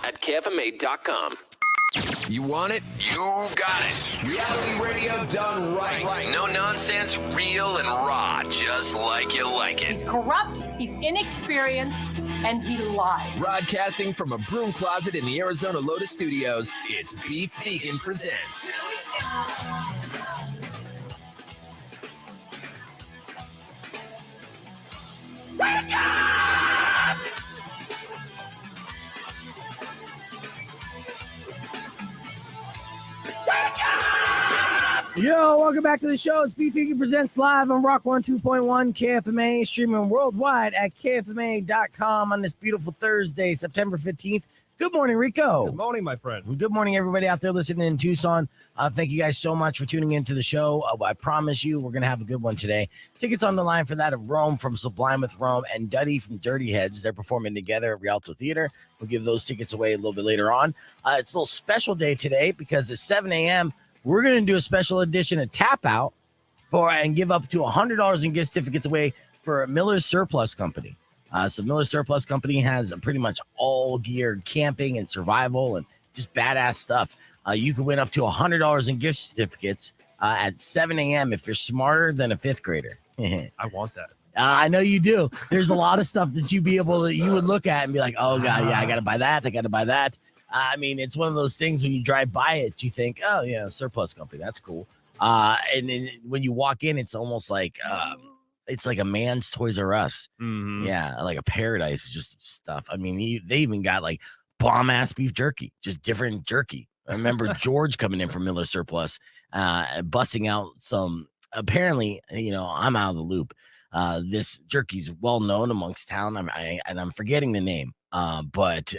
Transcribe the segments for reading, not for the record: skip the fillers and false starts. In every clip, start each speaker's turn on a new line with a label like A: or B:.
A: at KFMA.com. You want it? You got it. Reality radio done right. No nonsense, real and raw, just like you like it.
B: He's corrupt, he's inexperienced, and he lies.
A: Broadcasting from a broom closet in the Arizona Lotus Studios, it's Beef Vegan Presents. Wake up!
C: Yo, welcome back to the show. It's Beef Vegan Presents live on Rock 102.1 KFMA, streaming worldwide at KFMA.com on this beautiful Thursday, September 15th. Good morning, Rico.
D: Good morning, my friend.
C: Good morning, everybody out there listening in Tucson. Thank you guys so much for tuning into the show. I promise you we're going to have a good one today. Tickets on the line for that of Rome from Sublime with Rome and Duddy from Dirty Heads. They're performing together at Rialto Theater. We'll give those tickets away a little bit later on. It's a little special day today because at 7 a.m., we're going to do a special edition of Tap Out and give up to $100 in gift certificates away for Miller's Surplus Company. So Miller's Surplus Company has pretty much all geared camping and survival and just badass stuff. You can win up to $100 in gift certificates at 7 a.m. if you're smarter than a fifth grader.
D: I want that.
C: I know you do. There's a lot of stuff that you would look at and be like, oh, God, yeah, I got to buy that. I got to buy that. I mean, it's one of those things when you drive by it, you think, oh, yeah, surplus company. That's cool. And then when you walk in, it's almost like it's like a man's Toys R Us.
D: Mm-hmm.
C: Yeah, like a paradise of just stuff. I mean, they even got like bomb-ass beef jerky, just different jerky. I remember George coming in from Miller Surplus, busting out some, apparently, I'm out of the loop. This jerky's well-known amongst town, and I'm forgetting the name, but,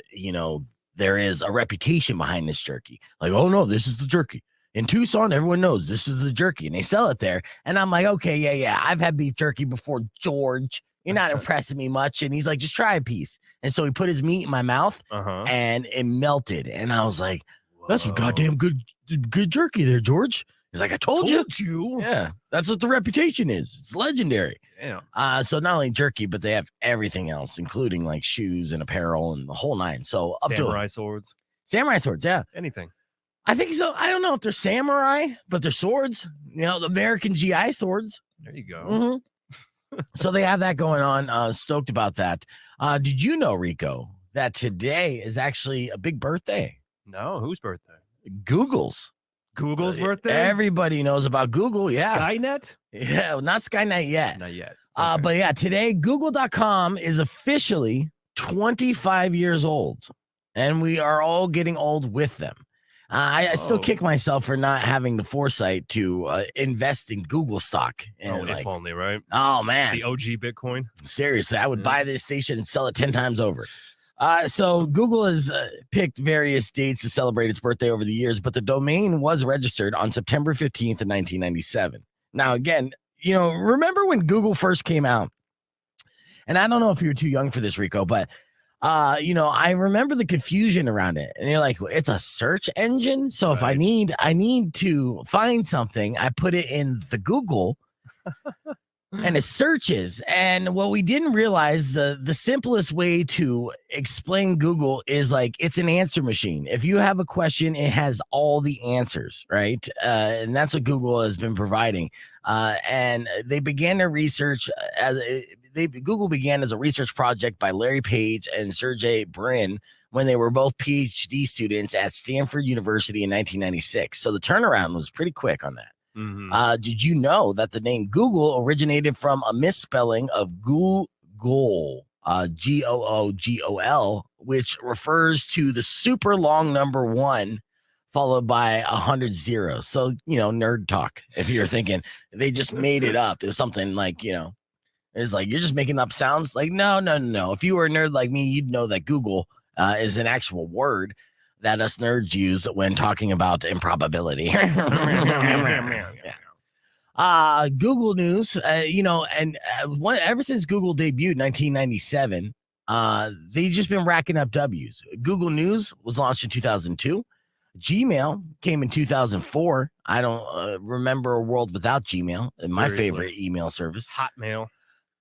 C: there is a reputation behind this jerky. Like, oh no, this is the jerky. In Tucson, everyone knows this is the jerky, and they sell it there. And I'm like, okay, yeah, I've had beef jerky before, George. You're not impressing me much. And he's like, just try a piece. And so he put his meat in my mouth, and it melted. And I was like, that's some goddamn good jerky there, George. He's like, I told you. Yeah, that's what the reputation is. It's legendary.
D: Yeah.
C: So not only jerky, but they have everything else, including like shoes and apparel and the whole nine. So up
D: samurai swords.
C: Samurai swords, yeah.
D: Anything.
C: I think so. I don't know if they're samurai, but they're swords. The American GI swords.
D: There you go.
C: Mm-hmm. So they have that going on. Stoked about that. Did you know, Rico, that today is actually a big birthday?
D: No, whose birthday?
C: Google's
D: birthday?
C: Everybody knows about Google, yeah.
D: Skynet?
C: Yeah, not Skynet yet.
D: Not yet. Okay.
C: But yeah, today, Google.com is officially 25 years old, and we are all getting old with them. I still kick myself for not having the foresight to invest in Google stock. And
D: if only, right?
C: Oh, man.
D: The OG Bitcoin?
C: Seriously, I would buy this station and sell it 10 times over. So Google has picked various dates to celebrate its birthday over the years, but the domain was registered on September 15th of 1997. Now, again, remember when Google first came out? And I don't know if you were too young for this, Rico, but, I remember the confusion around it. And you're like, it's a search engine. So if I need to find something, I put it in the Google and it searches. And what we didn't realize, the simplest way to explain Google is like it's an answer machine. If you have a question, it has all the answers, right? And that's what Google has been providing. And they began their research Google began as a research project by Larry Page and Sergey Brin when they were both PhD students at Stanford University in 1996. So the turnaround was pretty quick on that.
D: Mm-hmm.
C: Did you know that the name Google originated from a misspelling of Google, Googol, which refers to the super long number 1 followed by 100 zeros. So, nerd talk. If you're thinking they just made it up, it's something like, it's like you're just making up sounds. Like, no. If you were a nerd like me, you'd know that Google is an actual word that us nerds use when talking about improbability. Google News, ever since Google debuted in 1997, they've just been racking up W's. Google News was launched in 2002. Gmail came in 2004. I don't remember a world without Gmail. My favorite email service.
D: Hotmail.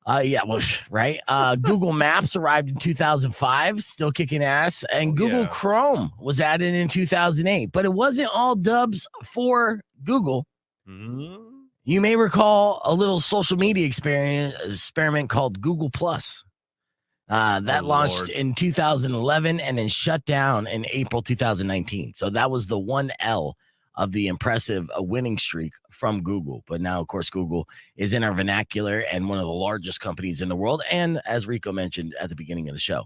C: Yeah, well, right. Google Maps arrived in 2005, still kicking ass, and Google Chrome was added in 2008. But it wasn't all dubs for Google. You may recall a little social media experiment called Google Plus. That launched in 2011 and then shut down in April 2019. So that was the 1L of the impressive winning streak from Google. But now, of course, Google is in our vernacular and one of the largest companies in the world. And as Rico mentioned at the beginning of the show,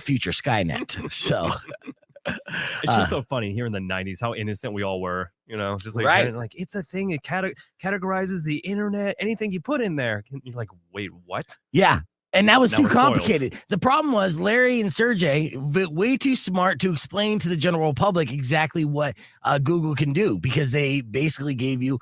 C: future Skynet. So
D: it's just so funny here in the 90s how innocent we all were, just like,
C: right.
D: Like it's a thing. It categorizes the internet, anything you put in there. You're like, wait, what?
C: Yeah. And that was
D: now
C: too complicated. The problem was Larry and Sergey way too smart to explain to the general public exactly what Google can do, because they basically gave you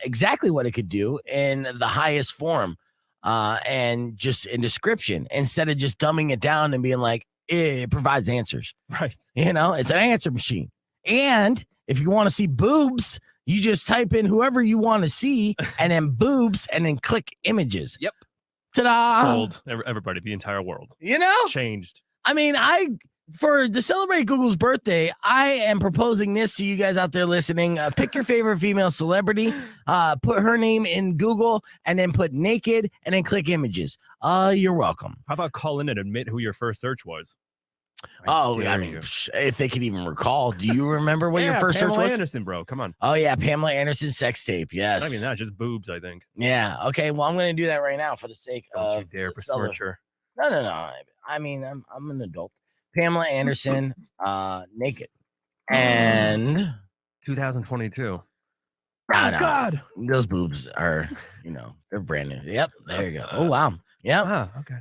C: exactly what it could do in the highest form and just in description, instead of just dumbing it down and being like, it provides answers.
D: Right.
C: It's an answer machine. And if you want to see boobs, you just type in whoever you want to see and then boobs and then click images.
D: Yep.
C: Ta-da!
D: Sold. Everybody, the entire world. Changed.
C: I mean, to celebrate Google's birthday, I am proposing this to you guys out there listening. Pick your favorite female celebrity, put her name in Google, and then put naked, and then click images. You're welcome.
D: How about call in and admit who your first search was?
C: I mean, if they could even recall. Do you remember what your first
D: Pamela
C: search was?
D: Anderson, bro. Come on.
C: Oh, yeah, Pamela Anderson sex tape. Yes.
D: I mean, not just boobs, I think.
C: Yeah. Okay. Well, I'm going to do that right now for the sake of.
D: Don't you dare besmirch her.
C: No. I mean, I'm an adult. Pamela Anderson, naked, and
D: 2022.
C: Oh God, those boobs are, they're brand new. Yep, there you go. Oh wow. Yep.
D: Okay.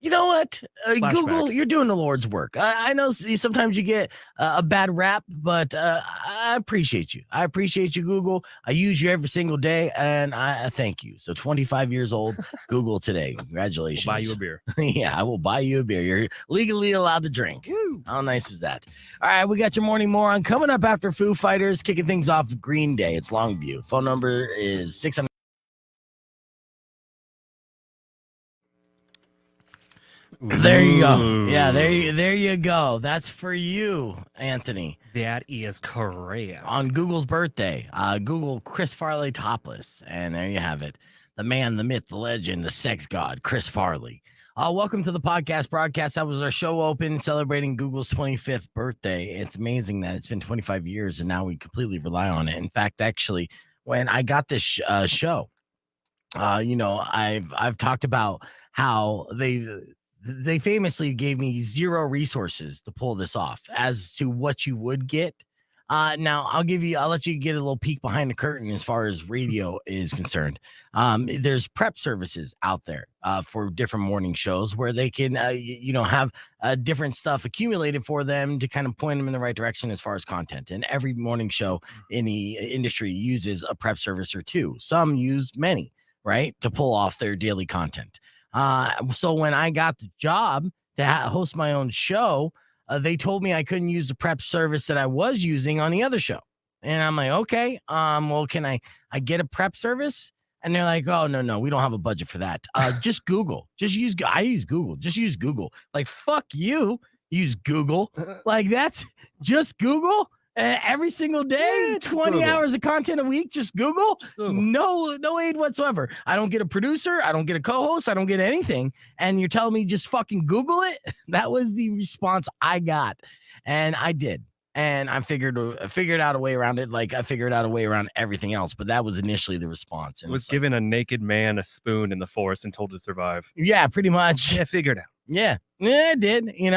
C: You know what? Google, you're doing the Lord's work. I know sometimes you get a bad rap, but I appreciate you. I appreciate you, Google. I use you every single day, and I thank you. So 25 years old, Google today. Congratulations.
D: We'll buy you a beer.
C: Yeah, I will buy you a beer. You're legally allowed to drink.
D: Woo.
C: How nice is that? All right, we got your morning moron coming up after Foo Fighters, kicking things off with Green Day. It's Longview. Phone number is 600. There you go. Yeah, there you go. That's for you, Anthony.
D: That is correct.
C: On Google's birthday, Google Chris Farley topless. And there you have it. The man, the myth, the legend, the sex god, Chris Farley. Welcome to the podcast broadcast. That was our show open celebrating Google's 25th birthday. It's amazing that it's been 25 years and now we completely rely on it. In fact, actually, when I got this show, I've talked about how they famously gave me zero resources to pull this off as to what you would get. Now I'll let you get a little peek behind the curtain as far as radio is concerned. There's prep services out there for different morning shows where they can, have different stuff accumulated for them to kind of point them in the right direction as far as content. And every morning show in the industry uses a prep service or two. Some use many, right, to pull off their daily content. So when I got the job to host my own show, they told me I couldn't use the prep service that I was using on the other show. And I'm like, okay, well, can I get a prep service? And they're like, oh, no, we don't have a budget for that. Just Google. I use Google. Just use Google. Like, fuck you. Use Google. Like, that's just Google. Every single day, 20
D: Google.
C: hours of content a week, just Google. No aid whatsoever. I don't get a producer. I don't get a co-host. I don't get anything. And you're telling me just fucking Google it? That was the response I got. And I did. And I figured out a way around it. Like I figured out a way around everything else. But that was initially the response. And
D: was given a naked man a spoon in the forest and told to survive.
C: Yeah, pretty much.
D: Yeah, figured out.
C: Yeah, it did, and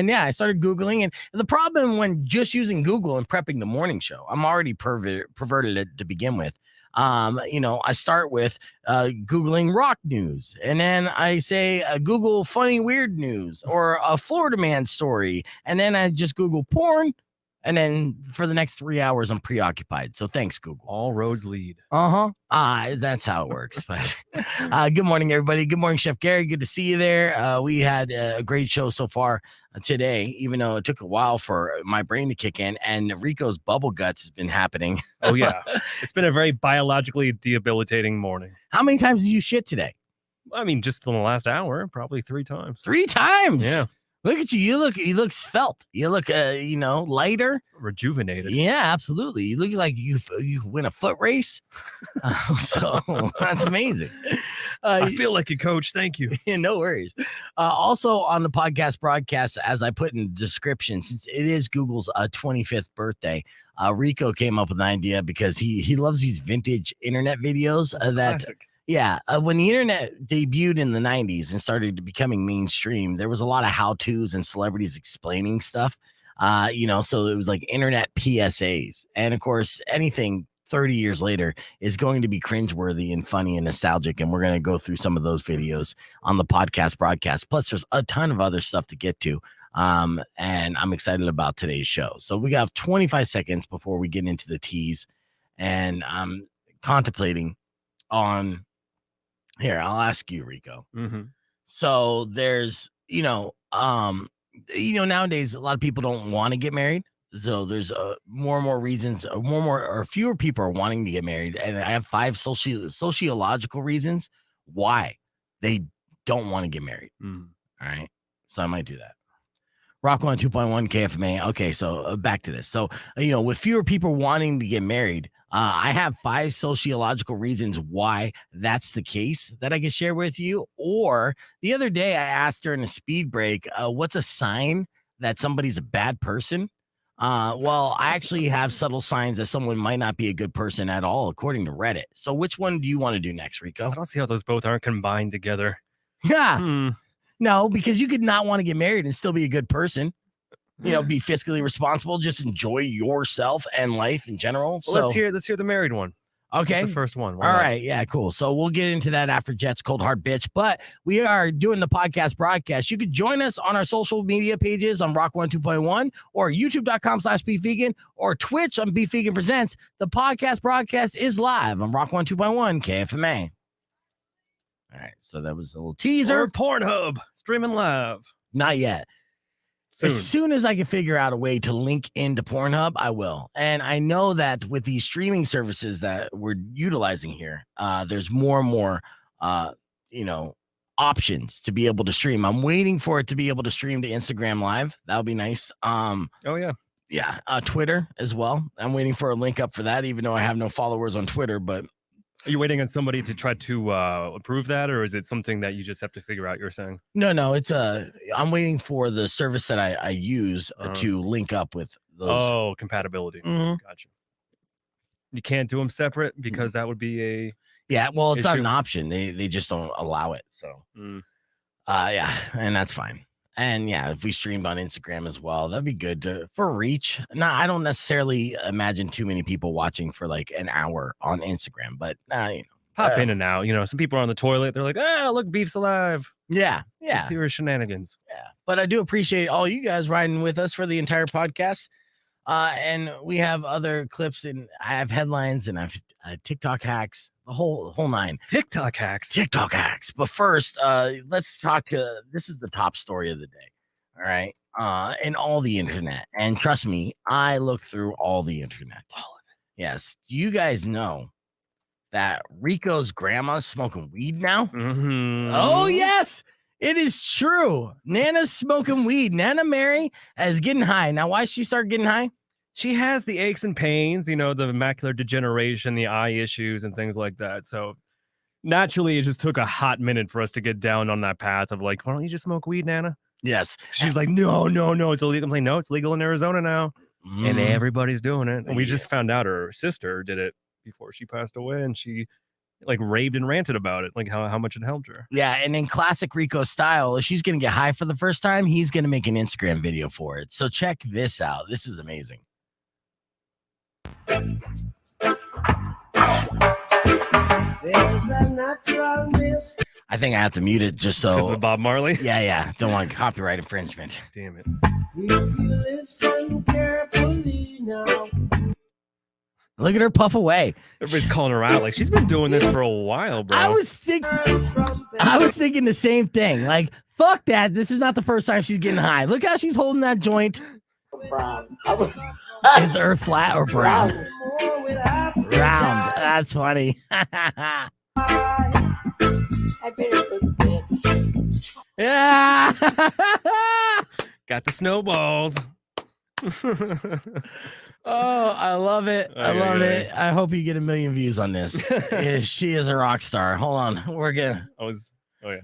C: I started Googling. And the problem when just using Google and prepping the morning show, I'm already perverted it to begin with. I start with Googling rock news, and then I say Google funny, weird news or a Florida man story. And then I just Google porn. And then for the next 3 hours, I'm preoccupied. So thanks, Google.
D: All roads lead.
C: That's how it works. But good morning, everybody. Good morning, Chef Gary. Good to see you there. We had a great show so far today, even though it took a while for my brain to kick in. And Rico's bubble guts has been happening.
D: Oh, yeah. It's been a very biologically debilitating morning.
C: How many times did you shit today?
D: I mean, just in the last hour, probably 3 times.
C: 3 times.
D: Yeah.
C: Look at you. You look svelte. You look, lighter.
D: Rejuvenated.
C: Yeah, absolutely. You look like you win a foot race. So that's amazing.
D: I feel like a coach. Thank you.
C: No worries. Also on the podcast broadcast, as I put in the description, since it is Google's 25th birthday, Rico came up with an idea because he loves these vintage internet videos that.
D: Classic.
C: Yeah, when the internet debuted in the 90s and started becoming mainstream, there was a lot of how-tos and celebrities explaining stuff, so it was like internet PSAs. And of course, anything 30 years later is going to be cringeworthy and funny and nostalgic, and we're going to go through some of those videos on the podcast broadcast. Plus, there's a ton of other stuff to get to, and I'm excited about today's show. So we got 25 seconds before we get into the tease, and I'm contemplating on... Here, I'll ask you, Rico.
D: Mm-hmm.
C: So there's, nowadays a lot of people don't want to get married. So there's more and more reasons, or fewer people are wanting to get married. And I have 5 sociological reasons why they don't want to get married.
D: Mm.
C: All right. So I might do that. Rock 102.1 KFMA. Okay, so back to this. So, with fewer people wanting to get married, I have 5 sociological reasons why that's the case that I can share with you. Or the other day I asked during a speed break, what's a sign that somebody's a bad person? Well, I actually have subtle signs that someone might not be a good person at all, according to Reddit. So which one do you want to do next, Rico?
D: I don't see how those both aren't combined together.
C: Yeah. No, because you could not want to get married and still be a good person. Be fiscally responsible, just enjoy yourself and life in general.
D: Well, let's hear the married one.
C: Okay.
D: That's the first one.
C: All right. Yeah, cool. So we'll get into that after Jet's Cold Hard Bitch, but we are doing the podcast broadcast. You could join us on our social media pages on Rock 102.1 or youtube.com/BeefVegan or Twitch on Beef Vegan Presents. The podcast broadcast is live on Rock 102.1 KFMA. All right, so that was a little teaser.
D: Or Pornhub streaming live.
C: Not yet.
D: Soon.
C: As soon as I can figure out a way to link into Pornhub, I will. And I know that with these streaming services that we're utilizing here, there's more and more, options to be able to stream. I'm waiting for it to be able to stream to Instagram Live. That would be nice.
D: Oh yeah.
C: Yeah. Twitter as well. I'm waiting for a link up for that, even though I have no followers on Twitter, but.
D: Are you waiting on somebody to try to approve that, or is it something that you just have to figure out? You're saying?
C: No. It's I'm waiting for the service that I use to link up with those.
D: Oh, compatibility.
C: Mhm.
D: Gotcha. You can't do them separate because that would be a.
C: Yeah, well, it's not
D: issue.
C: an option. They just don't allow it. So, yeah, and that's fine. And yeah, if we streamed on Instagram as well, that'd be good for reach. Now, I don't necessarily imagine too many people watching for like an hour on Instagram, but
D: Pop in and out. Some people are on the toilet. They're like, look, Beef's alive.
C: Yeah.
D: Let's hear his shenanigans.
C: Yeah. But I do appreciate all you guys riding with us for the entire podcast. And we have other clips, and I have headlines, and I have TikTok hacks, the whole 9.
D: TikTok hacks.
C: But first, let's talk. This is the top story of the day. All right. And all the internet. And trust me, I look through all the internet. All of it. Yes. Do you guys know that Rico's grandma's smoking weed now?
D: Mm-hmm.
C: Oh, yes. It is true. Nana's smoking weed. Nana Mary is getting high. Now, why she start getting high?
D: She has the aches and pains, the macular degeneration, the eye issues, and things like that. So naturally, it just took a hot minute for us to get down on that path of like, why don't you just smoke weed, Nana?
C: Yes.
D: She's like, no, it's illegal. I'm like, no, it's legal in Arizona now. And everybody's doing it. And we just found out her sister did it before she passed away, and she like raved and ranted about it, like how much it helped her.
C: Yeah, and in classic Rico style, if she's gonna get high for the first time, he's gonna make an Instagram video for it. So check this out. This is amazing.
E: There's a natural mist.
C: I think I have to mute it just so.
D: Because of Bob Marley?
C: Yeah. Don't want copyright infringement.
D: Damn it.
E: If you listen carefully now.
C: Look at her puff away.
D: Everybody's calling her out. Like, she's been doing this for a while, bro.
C: I was thinking the same thing. Like, fuck that. This is not the first time she's getting high. Look how she's holding that joint.
E: Brown.
C: Is her flat or brown? Round. That's funny.
E: I've been a good bitch.
C: Yeah.
D: Got the snowballs.
C: Oh, I love it. I
D: Ay,
C: love
D: ay,
C: it. I hope you get 1 million views on this. Yeah, she is a rock star. Hold on. We're gonna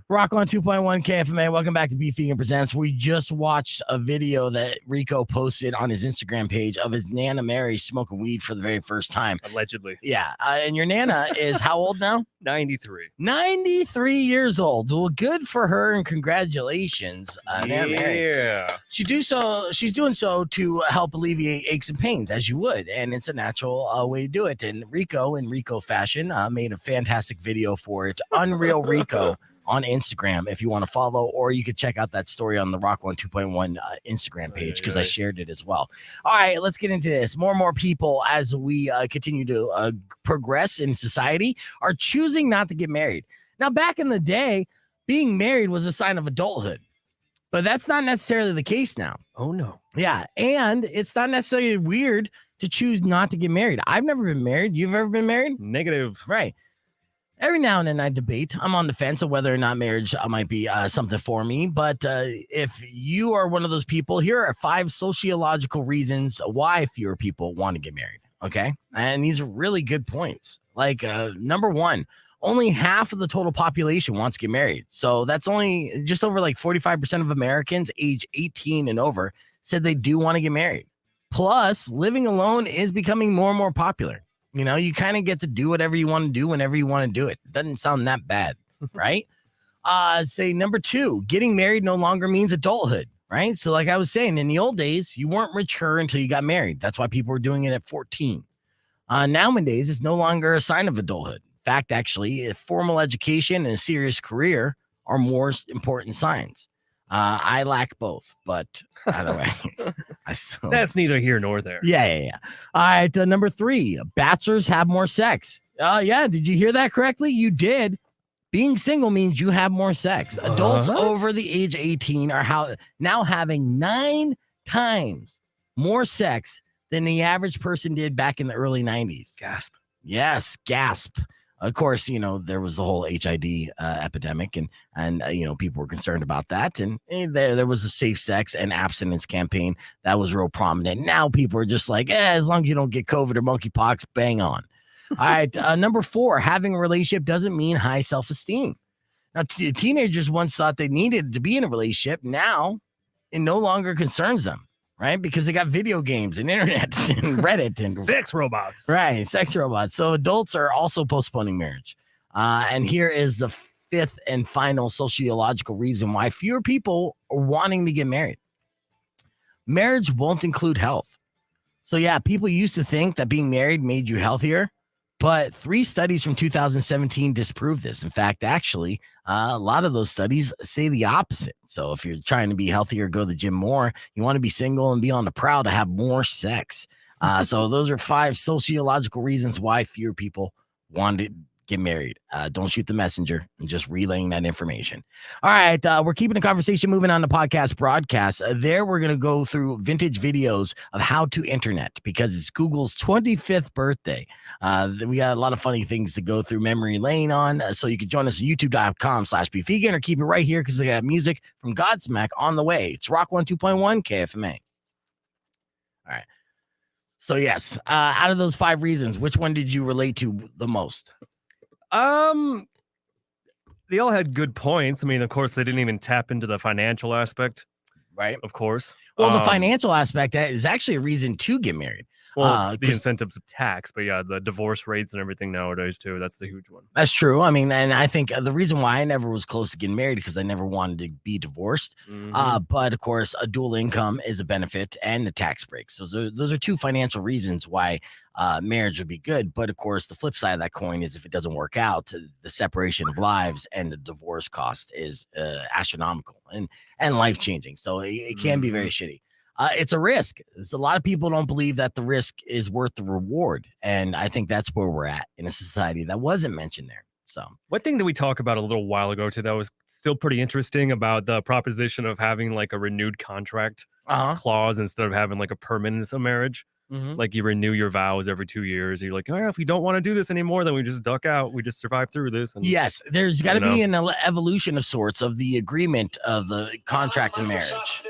C: Rock on 2.1 KFMA. Welcome back to Beef Vegan Presents. We just watched a video that Rico posted on his Instagram page of his Nana Mary smoking weed for the very first time.
D: Allegedly.
C: Yeah. And your Nana is how old now?
D: 93.
C: 93 years old. Well, good for her and congratulations. Nana Mary.
D: Yeah.
C: She's doing so to help alleviate aches and pains, as you would. And it's a natural way to do it. And Rico, in Rico fashion, made a fantastic video for it. Unreal Rico. On Instagram, if you want to follow, or you could check out that story on the Rock One 2.1 Instagram page because I shared it as well. All right, let's get into this. More and more people, as we continue to progress in society, are choosing not to get married. Now, back in the day, being married was a sign of adulthood, but that's not necessarily the case now.
D: Oh, no.
C: Yeah, and it's not necessarily weird to choose not to get married. I've never been married. You've ever been married?
D: Negative.
C: Right. Every now and then I debate. I'm on the fence of whether or not marriage might be something for me. But if you are one of those people, here are 5 sociological reasons why fewer people want to get married. Okay. And these are really good points. Like number 1, only half of the total population wants to get married. So that's only just over like 45% of Americans age 18 and over said they do want to get married. Plus, living alone is becoming more and more popular. You know, you kind of get to do whatever you want to do whenever you want to do it. Doesn't sound that bad, right? Say number 2, getting married no longer means adulthood, right? So like I was saying, in the old days, you weren't mature until you got married. That's why people were doing it at 14. Nowadays, it's no longer a sign of adulthood. In fact, actually, a formal education and a serious career are more important signs. I lack both, but either way,
D: That's neither here nor there.
C: Yeah. All right, number 3, bachelors have more sex. Yeah, did you hear that correctly? You did. Being single means you have more sex. Adults over the age 18 are now having 9 times more sex than the average person did back in the early 90s.
D: Gasp.
C: Yes, gasp. Of course, you know, there was the whole HID epidemic and you know, people were concerned about that. And there was a safe sex and abstinence campaign that was real prominent. Now people are just like, as long as you don't get COVID or monkeypox, bang on. All right. Number 4, having a relationship doesn't mean high self-esteem. Now, teenagers once thought they needed to be in a relationship. Now it no longer concerns them. Right? Because they got video games and internet and Reddit and
D: sex robots.
C: Right. Sex robots. So adults are also postponing marriage. And here is the 5th and final sociological reason why fewer people are wanting to get married. Marriage won't include health. So yeah, people used to think that being married made you healthier, but 3 studies from 2017 disprove this. In fact, actually, a lot of those studies say the opposite. So if you're trying to be healthier, go to the gym more, you want to be single and be on the prowl to have more sex. So those are 5 sociological reasons why fewer people want to get married. Don't shoot the messenger. I'm just relaying that information. All right. We're keeping the conversation moving on the podcast broadcast. There we're going to go through vintage videos of how to internet because it's Google's 25th birthday. We got a lot of funny things to go through memory lane on. So you can join us at youtube.com/beefvegan or keep it right here because they got music from Godsmack on the way. It's Rock 1 2.1 KFMA. All right. So yes, out of those 5 reasons, which one did you relate to the most?
D: They all had good points. I mean, of course, they didn't even tap into the financial aspect,
C: right?
D: Of course.
C: Well, the financial aspect is actually a reason to get married.
D: Well, the incentives of tax, but yeah, the divorce rates and everything nowadays too. That's the huge one.
C: That's true. I mean, and I think the reason why I never was close to getting married because I never wanted to be divorced. But of course, a dual income is a benefit and the tax break. So those are 2 financial reasons why marriage would be good. But of course, the flip side of that coin is if it doesn't work out, the separation of lives and the divorce cost is astronomical and life changing. So it can be very shitty. It's a risk. A lot of people don't believe that the risk is worth the reward. And I think that's where we're at in a society that wasn't mentioned there. So
D: one thing that we talked about a little while ago too, that was still pretty interesting about the proposition of having like a renewed contract clause instead of having like a permanence of marriage. Like you renew your vows every 2 years. You're like, oh, if we don't want to do this anymore, then we just duck out. We just survive through this. And,
C: yes, there's got to be an evolution of sorts of the agreement of the contract in marriage.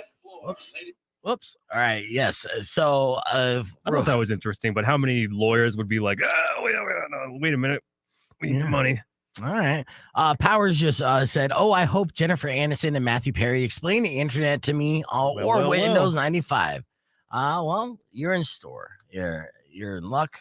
C: Whoops. All right. Yes. So
D: I thought that was interesting, but how many lawyers would be like, wait a minute. We need the money.
C: All right. Powers just said, "Oh, I hope Jennifer Aniston and Matthew Perry explain the internet to me or Windows 95." Well, you're in store. You're in luck.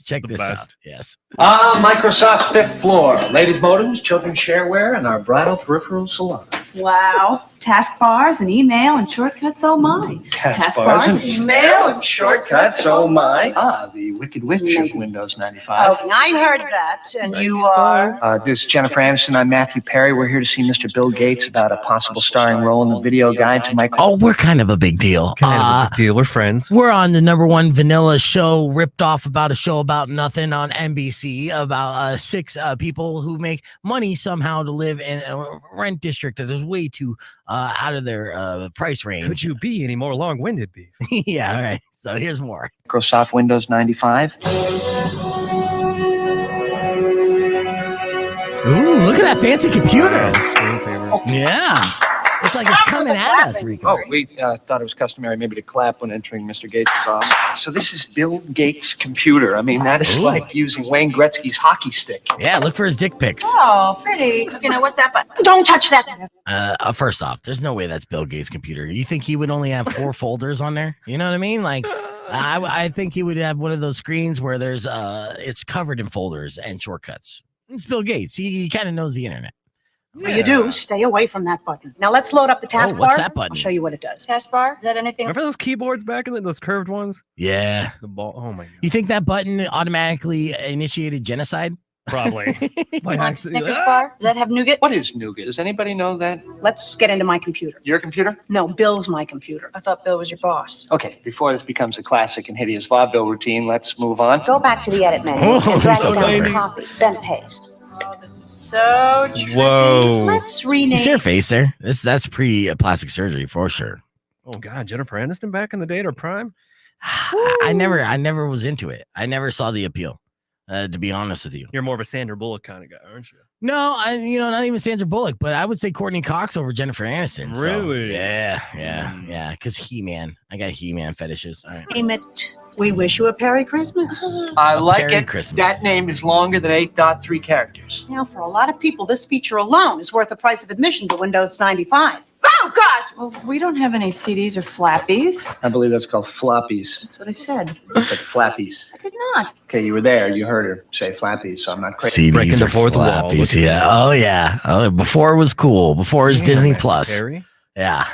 C: Check this out. Yes.
F: Microsoft's fifth floor. Ladies' modems, children's shareware, and our bridal peripheral salon.
G: Wow. Taskbars and email and shortcuts, oh my.
F: Taskbars and email and shortcuts, oh my. The Wicked Witch of Windows 95.
H: Oh, I heard that. And you are?
F: This is Jennifer Aniston. I'm Matthew Perry. We're here to see Mr. Bill Gates about a possible starring role in the video guide to Microsoft.
C: Oh, we're kind of a big deal.
D: We're friends.
C: We're on the #1 vanilla show, ripped off about a show about nothing on NBC about 6 people who make money somehow to live in a rent district that is way too out of their price range.
D: Could you be any more long-winded, Beef?
C: Yeah, all right. So here's more.
F: Microsoft Windows 95.
C: Ooh, look at that fancy computer.
D: Screensavers.
C: Yeah. It's like it's coming at us, Rico.
F: Oh, we thought it was customary maybe to clap when entering Mr. Gates' office. So this is Bill Gates' computer. I mean, that is like using Wayne Gretzky's hockey stick.
C: Yeah, look for his dick pics.
H: Oh, pretty. What's that button? Don't touch that.
C: First off, there's no way that's Bill Gates' computer. You think he would only have 4 folders on there? You know what I mean? Like, I think he would have one of those screens where there's it's covered in folders and shortcuts. It's Bill Gates. He kind of knows the internet.
H: Well, you do. Stay away from that button. Now let's load up the taskbar.
C: What's that button?
H: I'll show you what it does.
G: Taskbar? Is that anything?
D: Remember those keyboards back in those curved ones?
C: Yeah.
D: The ball. Oh my god.
C: You think that button automatically initiated genocide?
D: Probably.
G: Snickers bar? Does that have nougat?
F: What is nougat? Does anybody know that?
H: Let's get into my computer.
F: Your computer?
H: No, Bill's my computer.
G: I thought Bill was your boss.
F: Okay, before this becomes a classic and hideous vaudeville routine, let's move on.
H: Go back to the edit menu
C: Oh,
H: and drag
C: so
H: it down
C: clever.
H: to copy, then paste.
G: Oh, this is so tricky.
D: Whoa.
H: Let's rename.
C: You see her face there? That's pre-plastic surgery for sure.
D: Oh god, Jennifer Aniston back in the day at her prime?
C: I never was into it. I never saw the appeal. To be honest with you.
D: You're more of a Sandra Bullock kind of guy, aren't you?
C: No, not even Sandra Bullock, but I would say Courtney Cox over Jennifer Aniston. So,
D: Really?
C: yeah. Because He-Man. I got He-Man fetishes. All right.
H: Name it. We wish you a Merry Christmas.
F: I like
C: Merry
F: it.
C: Christmas.
F: That name is longer than 8.3 characters.
H: Now, for a lot of people, this feature alone is worth the price of admission to Windows 95. Oh, God!
G: Well, we don't have any CDs or flappies.
F: I believe that's called floppies.
G: That's what I said.
F: You said flappies.
G: I did not.
F: Okay, you were there. You heard her say flappies, so I'm not crazy.
C: CDs
D: Breaking the
C: or
D: fourth wall.
C: flappies,
D: Look at
C: yeah. Oh, yeah. Oh, before it was cool. Before it was Disney Plus.
D: Perry?
C: Yeah.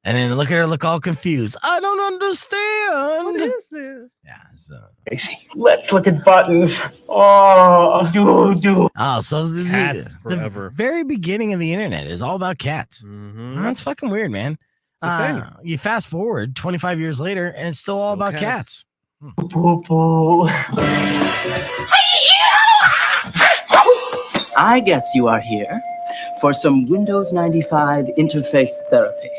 C: And then look at her, look all confused. I don't understand.
D: What is this?
C: Yeah. So.
F: Crazy. Let's look at buttons. Oh, do.
C: Oh, so
D: Cats
C: the
D: forever.
C: very beginning of the internet is all about cats.
D: Mm-hmm.
C: That's fucking weird, man.
D: It's a thing.
C: You fast forward 25 years later, and it's still all
D: Still
C: about cats.
F: Poo.
I: I guess you are here for some Windows 95 interface therapy.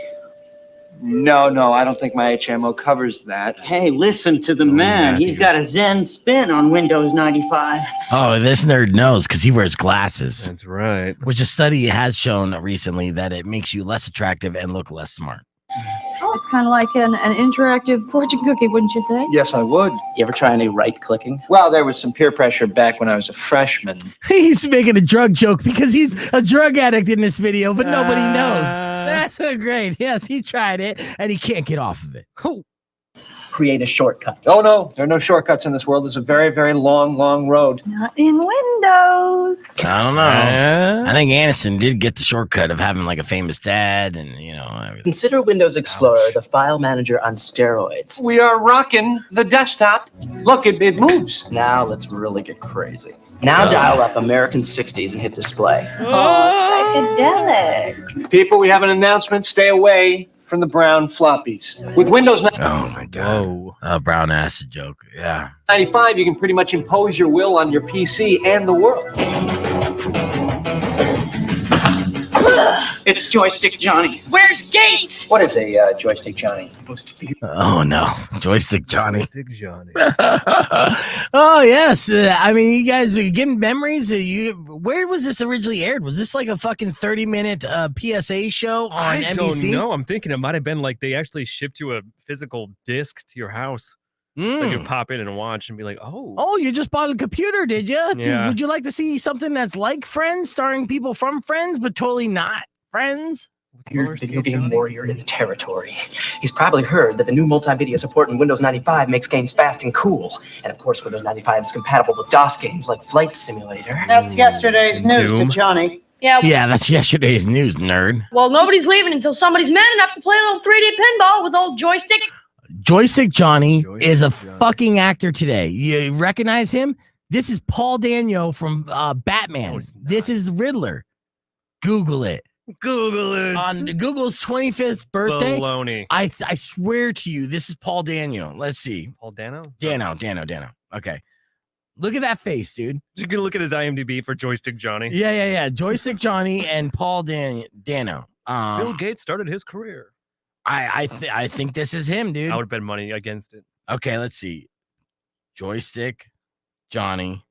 F: No, I don't think my HMO covers that.
I: Hey, listen to the man.
C: Matthew.
I: He's got a Zen spin on Windows 95.
C: Oh, this nerd knows because he wears glasses,
D: That's right.
C: which a study has shown recently that it makes you less attractive and look less smart.
G: It's kind of like an interactive fortune cookie, wouldn't you say?
F: Yes, I would.
I: You ever try any right clicking?
F: Well, there was some peer pressure back when I was a freshman.
C: He's making a drug joke because he's a drug addict in this video, but nobody knows. That's so great. Yes, he tried it and he can't get off of it.
I: Create a shortcut.
F: Oh, no, there are no shortcuts in this world. There's a very, very long road.
G: Not in Windows.
C: I don't know. I think Aniston did get the shortcut of having like a famous dad and, everything.
I: Consider Windows Explorer the file manager on steroids.
F: We are rocking the desktop. Look, it moves.
I: Now let's really get crazy. Now dial up American 60s and hit display.
G: Oh, psychedelic.
F: People, we have an announcement. Stay away from the brown floppies. With Windows
C: Oh my God.
D: Whoa.
C: A brown acid joke. Yeah.
F: 95, you can pretty much impose your will on your PC and the world.
I: It's Joystick Johnny.
H: Where's Gates?
F: What is a joystick, Johnny?
C: Oh no, Joystick Johnny.
D: Joystick Johnny.
C: Oh yes, I mean, you guys are getting memories. Where was this originally aired? Was this like a fucking 30-minute PSA show on
D: I
C: NBC?
D: don't know. I'm thinking it might have been like they actually shipped you a physical disc to your house. So you pop in and watch and be like,
C: Oh, you just bought a computer, did you?
D: Yeah.
C: Would you like to see something that's like Friends, starring people from Friends, but totally not Friends?
I: Your video game warrior in the territory. He's probably heard that the new multimedia support in Windows 95 makes games fast and cool. And of course, Windows 95 is compatible with DOS games like Flight Simulator.
H: That's yesterday's news
D: Doom.
H: to Johnny.
C: Yeah, that's yesterday's news, nerd.
E: Well, nobody's leaving until somebody's man enough to play a little 3D pinball with old Joystick.
C: Joystick Johnny
D: Joystick
C: is a
D: Johnny.
C: fucking actor today. You recognize him? This is Paul Dano from Batman.
D: No, it's not.
C: This is the Riddler. Google it.
D: Google it.
C: On Google's 25th birthday,
D: Baloney.
C: I swear to you, this is Paul Dano. Let's see.
D: Paul Dano?
C: Dano. Okay. Look at that face, dude.
D: You can look at his IMDb for Joystick Johnny.
C: Yeah. Joystick Johnny and Paul Dano.
D: Bill Gates started his career.
C: I think this is him, dude.
D: I would bet money against it.
C: Okay, let's see. Joystick Johnny.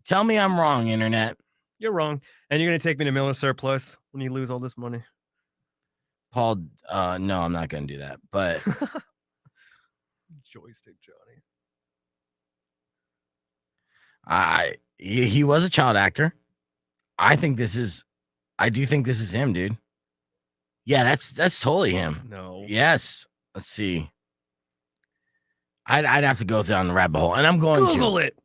C: Tell me I'm wrong, internet.
D: You're wrong. And you're going to take me to Miller Surplus when you lose all this money.
C: Paul, no, I'm not going to do that. But
D: Joystick Johnny.
C: he was a child actor. I do think this is him, dude. Yeah, that's totally him.
D: No.
C: Yes. Let's see. I'd have to go down the rabbit hole, and I'm going
D: Google it.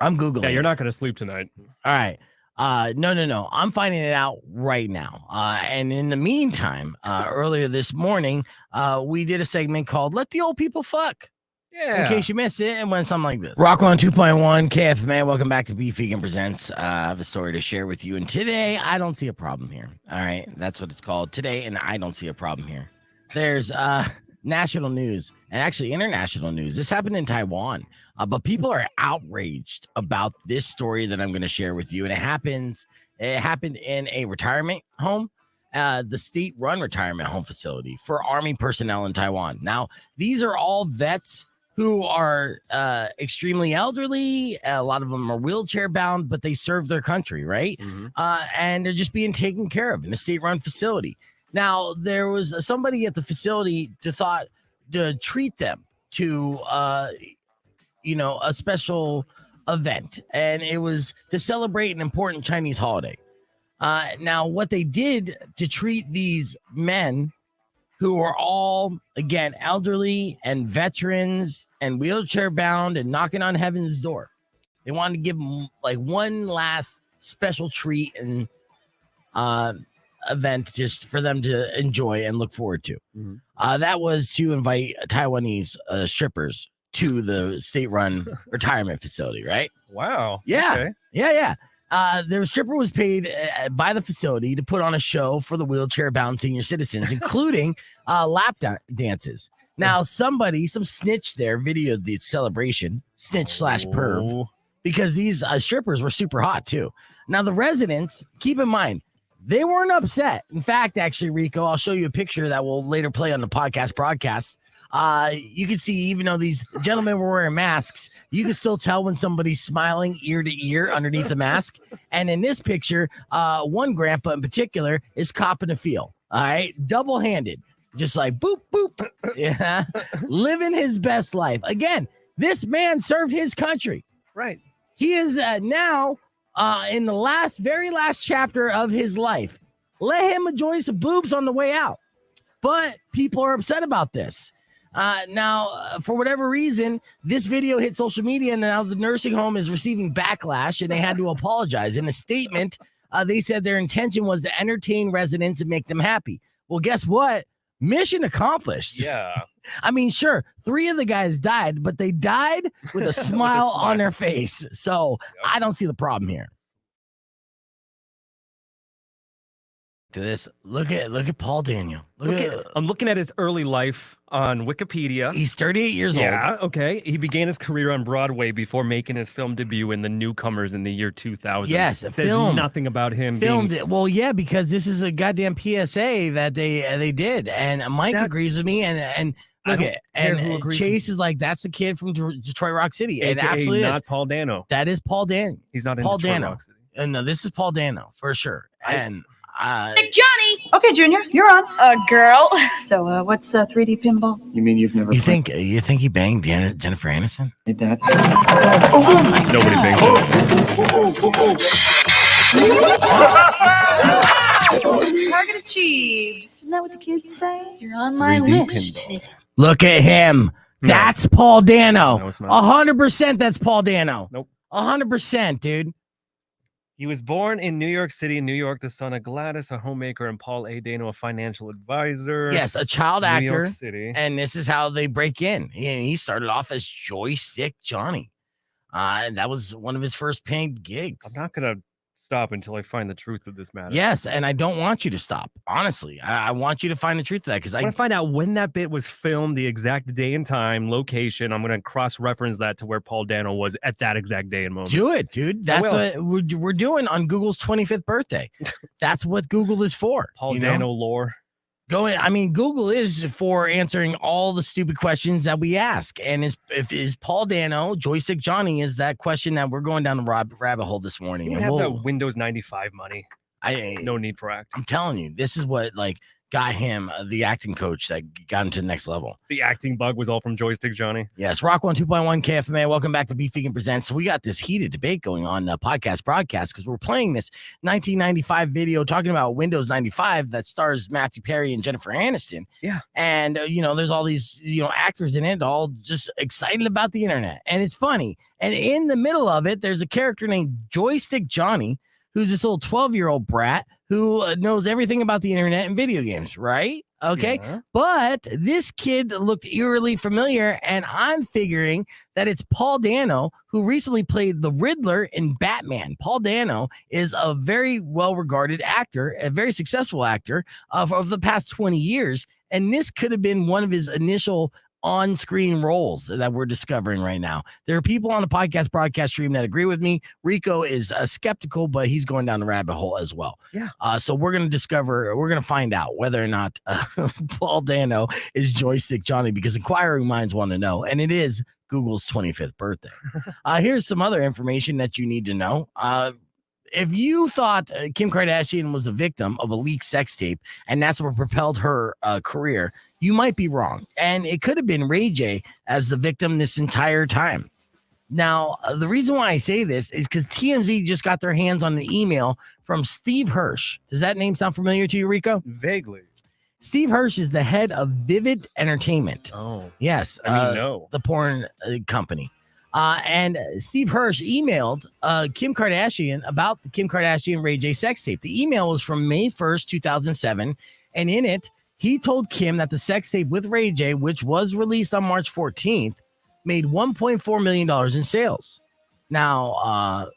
C: I'm Googling.
D: Yeah, you're not going to sleep tonight.
C: All right. No. I'm finding it out right now. And in the meantime, earlier this morning, we did a segment called "Let the Old People Fuck."
D: Yeah.
C: In case you missed it, and went something like this. Rock 2.1 KFMA. Welcome back to Beef Vegan Presents. I have a story to share with you, and today I don't see a problem here. All right, that's what it's called today, and I don't see a problem here. There's national news and actually international news. This happened in Taiwan, but people are outraged about this story that I'm going to share with you, and it happened in a retirement home. The state-run retirement home facility for Army personnel in Taiwan. Now, these are all vets who are extremely elderly. A lot of them are wheelchair bound, but they serve their country, right?
D: Mm-hmm.
C: And they're just being taken care of in a state-run facility. Now, there was somebody at the facility to treat them to, a special event, and it was to celebrate an important Chinese holiday. Now, what they did to treat these men who are all, again, elderly and veterans and wheelchair bound and knocking on heaven's door, they wanted to give them like one last special treat and event just for them to enjoy and look forward to.
D: Mm-hmm.
C: That was to invite Taiwanese strippers to the state-run retirement facility, right?
D: Wow.
C: Yeah.
D: Okay.
C: Yeah. The stripper was paid by the facility to put on a show for the wheelchair-bound senior citizens, including lap dances. Now, some snitch there videoed the celebration, snitch/perv, because these strippers were super hot too. Now, the residents, keep in mind, they weren't upset. In fact, actually, Rico, I'll show you a picture that will later play on the podcast broadcast. You can see, even though these gentlemen were wearing masks, you can still tell when somebody's smiling ear to ear underneath the mask. And in this picture, one grandpa in particular is copping a feel. All right, double-handed, just like boop boop, yeah, living his best life. Again, this man served his country.
D: Right.
C: He is now in the very last chapter of his life. Let him enjoy some boobs on the way out. But people are upset about this. Now, for whatever reason, this video hit social media, and now the nursing home is receiving backlash, and they had to apologize. In a statement, they said their intention was to entertain residents and make them happy. Well, guess what? Mission accomplished.
D: Yeah.
C: I mean, sure, 3 of the guys died, but they died with a smile on their face. So I don't see the problem here. To this, look at Paul Dano.
D: I'm looking at his early life on Wikipedia.
C: He's 38 years old.
D: Yeah, okay. He began his career on Broadway before making his film debut in The Newcomers in the year 2000.
C: Yes,
D: it says nothing about him
C: filmed
D: being...
C: it. Well, yeah, because this is a goddamn PSA that they did, and Mike agrees with me, and look at and Chase is like, that's the kid from Detroit Rock City. It absolutely
D: not
C: is.
D: Paul Dano.
C: That is Paul Dano.
D: He's not in
C: Paul
D: Detroit
C: Dano.
D: Rock City.
C: No, this is Paul Dano for sure. And
E: Hey, Johnny!
G: Okay, Junior, you're on. Girl. So, what's 3D pinball?
F: You mean you've never
C: you think he banged Jennifer Aniston?
F: played that?
D: Nobody bangs
G: Target achieved. Isn't that what the kids say? You're on my
D: 3D
G: list.
C: Look at him.
D: No.
C: That's Paul Dano.
D: No, it's not.
C: 100% that's Paul Dano.
D: Nope.
C: 100%, dude.
D: He was born in New York City, New York, the son of Gladys, a homemaker, and Paul A. Dano, a financial advisor.
C: Yes, a child
D: New
C: actor.
D: York City.
C: And this is how they break in. He started off as Joystick Johnny. And that was one of his first paid gigs.
D: I'm not going to stop until I find the truth of this matter.
C: Yes, and I don't want you to stop. Honestly, I want you to find the truth of that because
D: I want to find out when that bit was filmed, the exact day and time, location. I'm going to cross-reference that to where Paul Dano was at that exact day and moment.
C: do it, dude. That's what we're doing on Google's 25th birthday. That's what Google is for.
D: Paul Dano lore.
C: Google is for answering all the stupid questions that we ask. And is Paul Dano, Joystick Johnny, is that question that we're going down the rabbit hole this morning.
D: You
C: And
D: have that Windows 95 money. No need for acting.
C: I'm telling you, this is what got him the acting coach that got him to the next level.
D: The acting bug was all from Joystick Johnny.
C: Yes, Rock 102.1 KFMA. Welcome back to Beef Vegan Presents. So we got this heated debate going on podcast broadcast because we're playing this 1995 video talking about Windows 95 that stars Matthew Perry and Jennifer Aniston.
D: Yeah.
C: And, there's all these, actors in it all just excited about the internet. And it's funny. And in the middle of it, there's a character named Joystick Johnny, who's this little 12-year-old brat who knows everything about the internet and video games, right? Okay. Yeah. But this kid looked eerily familiar, and I'm figuring that it's Paul Dano, who recently played the Riddler in Batman. Paul Dano is a very well-regarded actor, a very successful actor of the past 20 years, and this could have been one of his initial on-screen roles that we're discovering right now. There are people on the podcast broadcast stream that agree with me. Rico is skeptical, but he's going down the rabbit hole as well. Yeah. So we're going to find out whether or not Paul Dano is Joystick Johnny, because inquiring minds want to know, and it is Google's 25th birthday. Here's some other information that you need to know. If you thought Kim Kardashian was a victim of a leaked sex tape and that's what propelled her career, you might be wrong. And it could have been Ray J as the victim this entire time. Now, the reason why I say this is because TMZ just got their hands on an email from Steve Hirsch. Does that name sound familiar to you, Rico?
D: Vaguely.
C: Steve Hirsch is the head of Vivid Entertainment.
D: Oh.
C: Yes. The porn company. And Steve Hirsch emailed Kim Kardashian about the Kim Kardashian Ray J sex tape. The email was from May 1st, 2007. And in it, he told Kim that the sex tape with Ray J, which was released on March 14th, made $1.4 million in sales. Now,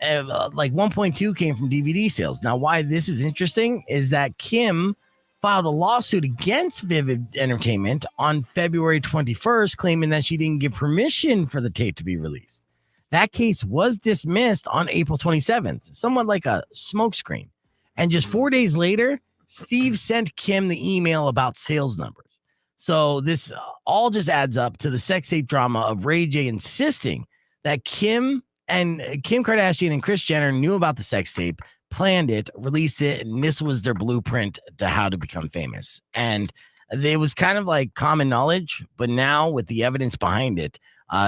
C: 1.2 came from DVD sales. Now, why this is interesting is that Kim filed a lawsuit against Vivid Entertainment on February 21st, claiming that she didn't give permission for the tape to be released. That case was dismissed on April 27th, somewhat like a smokescreen. And just 4 days later, Steve sent Kim the email about sales numbers. So this all just adds up to the sex tape drama of Ray J insisting that Kim Kardashian and Kris Jenner knew about the sex tape, planned it, released it, and this was their blueprint to how to become famous. And it was kind of like common knowledge, but now with the evidence behind it,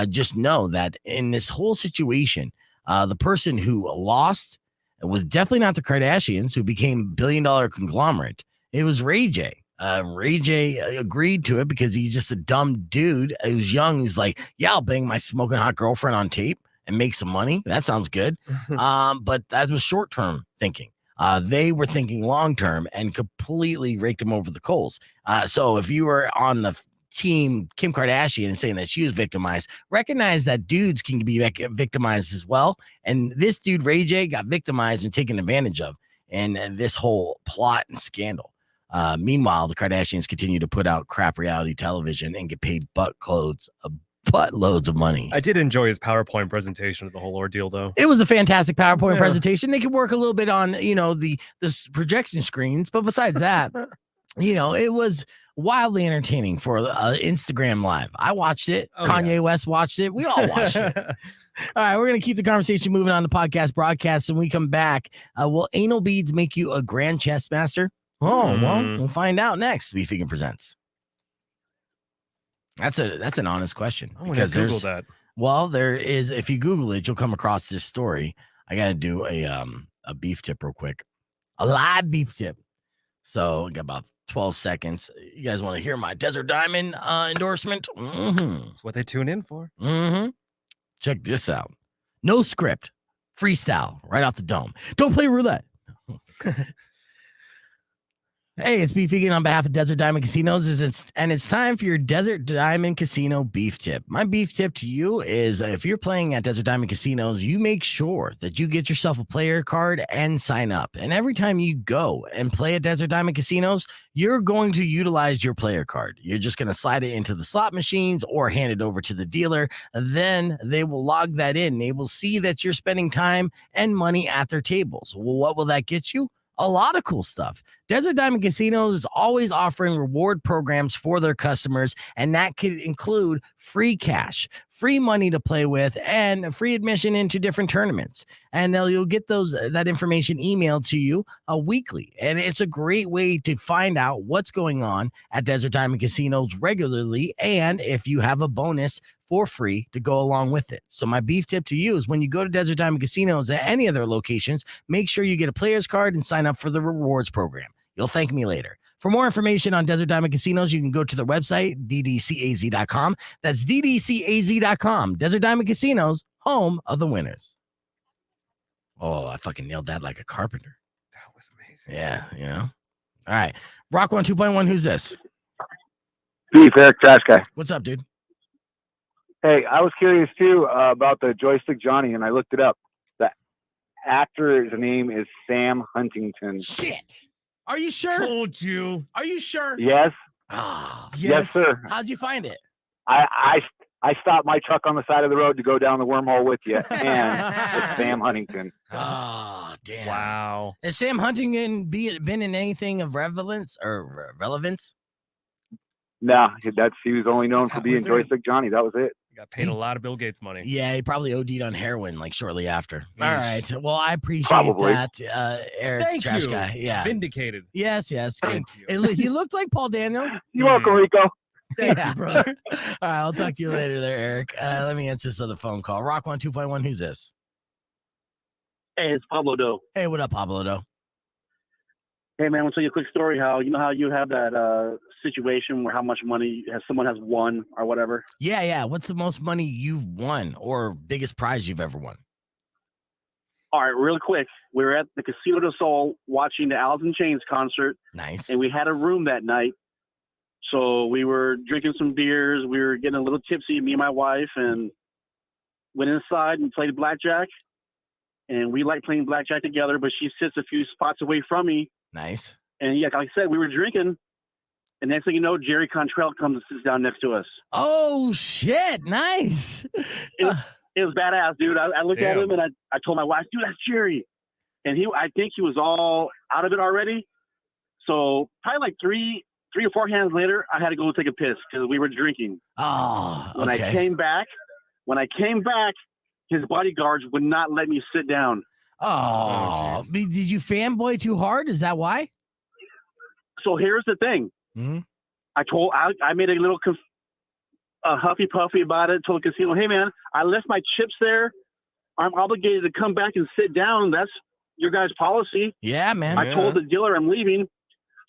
C: just know that in this whole situation, the person who lost was definitely not the Kardashians, who became billion-dollar conglomerate. It was Ray J. Ray J agreed to it because he's just a dumb dude who's young. He's like, yeah, I'll bang my smoking hot girlfriend on tape and make some money. That sounds good. But that was short-term thinking. They were thinking long-term and completely raked him over the coals. So if you were on the team Kim Kardashian and saying that she was victimized, recognize that dudes can be victimized as well. And this dude, Ray J, got victimized and taken advantage of in this whole plot and scandal. Meanwhile, the Kardashians continue to put out crap reality television and get paid buttloads of money.
D: I did enjoy his PowerPoint presentation of the whole ordeal, though.
C: It was a fantastic PowerPoint presentation. They could work a little bit on, the projection screens, but besides that, it was wildly entertaining for Instagram Live. I watched it. Kanye West watched it. We all watched it. All right, we're going to keep the conversation moving on to podcast broadcast. When we come back, will anal beads make you a grand chess master? Oh, well, we'll find out next. Beef Vegan Presents. That's an honest question.
D: I'm going to Google that.
C: Well, there is, if you Google it, you'll come across this story. I got to do a beef tip real quick. A live beef tip. So got about 12 seconds. You guys want to hear my Desert Diamond endorsement? Mm-hmm.
D: That's what they tune in for.
C: Mm-hmm. Check this out. No script. Freestyle. Right off the dome. Don't play roulette. Hey, it's Beef Vegan on behalf of Desert Diamond Casinos, and it's time for your Desert Diamond Casino beef tip. My beef tip to you is if you're playing at Desert Diamond Casinos, you make sure that you get yourself a player card and sign up. And every time you go and play at Desert Diamond Casinos, you're going to utilize your player card. You're just going to slide it into the slot machines or hand it over to the dealer. And then they will log that in. They will see that you're spending time and money at their tables. Well, what will that get you? A lot of cool stuff. Desert Diamond Casinos is always offering reward programs for their customers, and that could include free cash, free money to play with, and free admission into different tournaments. And you'll get that information emailed to you weekly. And it's a great way to find out what's going on at Desert Diamond Casinos regularly, and if you have a bonus for free to go along with it. So my beef tip to you is when you go to Desert Diamond Casinos at any of their locations, make sure you get a player's card and sign up for the rewards program. You'll thank me later. For more information on Desert Diamond Casinos, you can go to their website, ddcaz.com. That's ddcaz.com. Desert Diamond Casinos, home of the winners. Oh, I fucking nailed that like a carpenter.
D: That was amazing.
C: Yeah, All right. Rock 1 2.1, who's this?
J: Beef, Eric, trash guy.
C: What's up, dude?
J: Hey, I was curious too about the Joystick Johnny, and I looked it up. The actor's name is Sam Huntington.
C: Shit. Are you sure?
D: Told you.
C: Are you sure?
J: Yes.
C: Oh,
J: yes, sir.
C: How'd you find it?
J: I stopped my truck on the side of the road to go down the wormhole with you, and it's Sam Huntington.
C: Oh, damn.
D: Wow.
C: Has Sam Huntington been in anything of relevance?
J: No, he was only known for being Joystick Johnny. That was it.
D: He got paid a lot of Bill Gates money.
C: Yeah, he probably OD'd on heroin like shortly after. All right. Well, I appreciate
J: Probably.
C: that, Eric.
D: Thank
C: Trash
D: you.
C: Guy. Yeah.
D: Vindicated.
C: Yes.
D: Thank you.
C: He looked like Paul Daniel.
J: You're welcome, Rico.
D: Thank
C: Yeah.
D: you, brother.
C: All right. I'll talk to you later there, Eric. Let me answer this other phone call. Rock 1 2.1. Who's this?
K: Hey, it's Pablo Doe.
C: Hey, what up, Pablo Doe?
K: Hey, man, I want to tell you a quick story. How you have that situation where how much money someone has won or whatever.
C: Yeah. What's the most money you've won or biggest prize you've ever won?
K: All right, real quick. We were at the Casino del Sol watching the Alice in Chains concert.
C: Nice.
K: And we had a room that night. So we were drinking some beers. We were getting a little tipsy, me and my wife, and went inside and played blackjack. And we like playing blackjack together, but she sits a few spots away from me.
C: Nice.
K: And yeah, like I said, we were drinking. And next thing you know, Jerry Cantrell comes and sits down next to us.
C: Oh, shit. Nice.
K: It was badass, dude. I looked at him and I told my wife, dude, that's Jerry. And I think he was all out of it already. So probably like three or four hands later, I had to go take a piss because we were drinking.
C: Oh, okay.
K: When I came back, his bodyguards would not let me sit down.
C: Oh, did you fanboy too hard? Is that why?
K: So here's the thing.
C: Mm-hmm.
K: I made a little huffy puffy about it. Told the casino, hey man, I left my chips there. I'm obligated to come back and sit down. That's your guys' policy.
C: Yeah, man.
K: I told the dealer I'm leaving.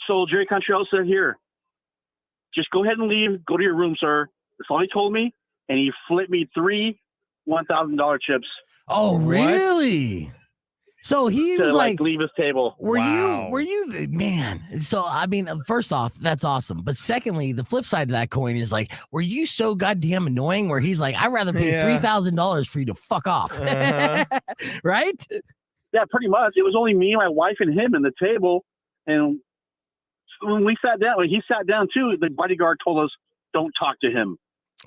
K: So Jerry Cantrell said, here, just go ahead and leave. Go to your room, sir. That's all he told me. And he flipped me 3 $1,000 chips.
C: Oh, really? So he was like,
K: leave his table.
C: Were you, man? So, I mean, first off, that's awesome. But secondly, the flip side of that coin is like, were you so goddamn annoying where he's like, I'd rather pay $3,000 for you to fuck off. Right?
K: Yeah, pretty much. It was only me, my wife, and him in the table. And when we sat down, when he sat down too, the bodyguard told us, "Don't talk to him."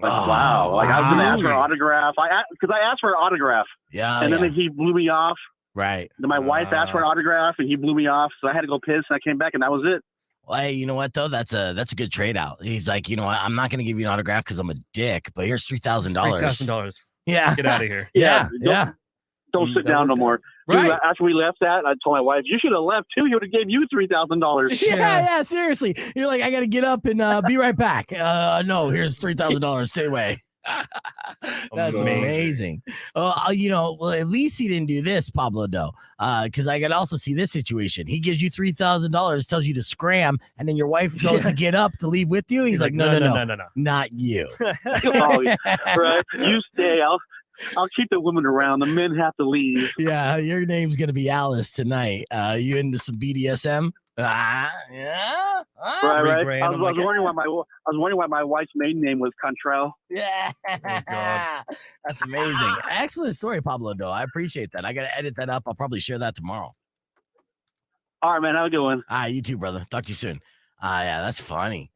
K: Like, wow. Like, I was going to ask for an autograph. Because I asked for an autograph.
C: Yeah.
K: And then he blew me off.
C: Right.
K: Then my wife asked for an autograph, and he blew me off. So I had to go piss, and I came back, and that was it.
C: Well, hey, you know what though? That's a good trade out. He's like, you know what? I'm not going to give you an autograph because I'm a dick, but here's $3,000.
D: $3,000.
C: Yeah.
D: Get out of here.
C: Yeah.
K: Don't sit down no more.
C: Right.
K: Dude, after we left that, I told my wife, you should have left too. He would have gave you $3,000.
C: Yeah, seriously. You're like, I got to get up and be right back. No, here's $3,000. Stay away. That's amazing. Well, at least he didn't do this, Pablo Doe. Because I could also see this situation. He gives you $3,000, tells you to scram, and then your wife goes to get up to leave with you. He's like, no, not you.
K: Oh, right. You stay. I'll keep the women around. The men have to leave.
C: Yeah, your name's gonna be Alice tonight. You into some BDSM? Yeah.
K: Right. I was wondering why my wife's maiden name was Contrell.
C: Yeah.
D: Oh, God.
C: That's amazing. Excellent story, Pablo Doe. I appreciate that. I gotta edit that up. I'll probably share that tomorrow.
K: All right, man. Have a good one.
C: All right, you too, brother. Talk to you soon. Yeah, that's funny.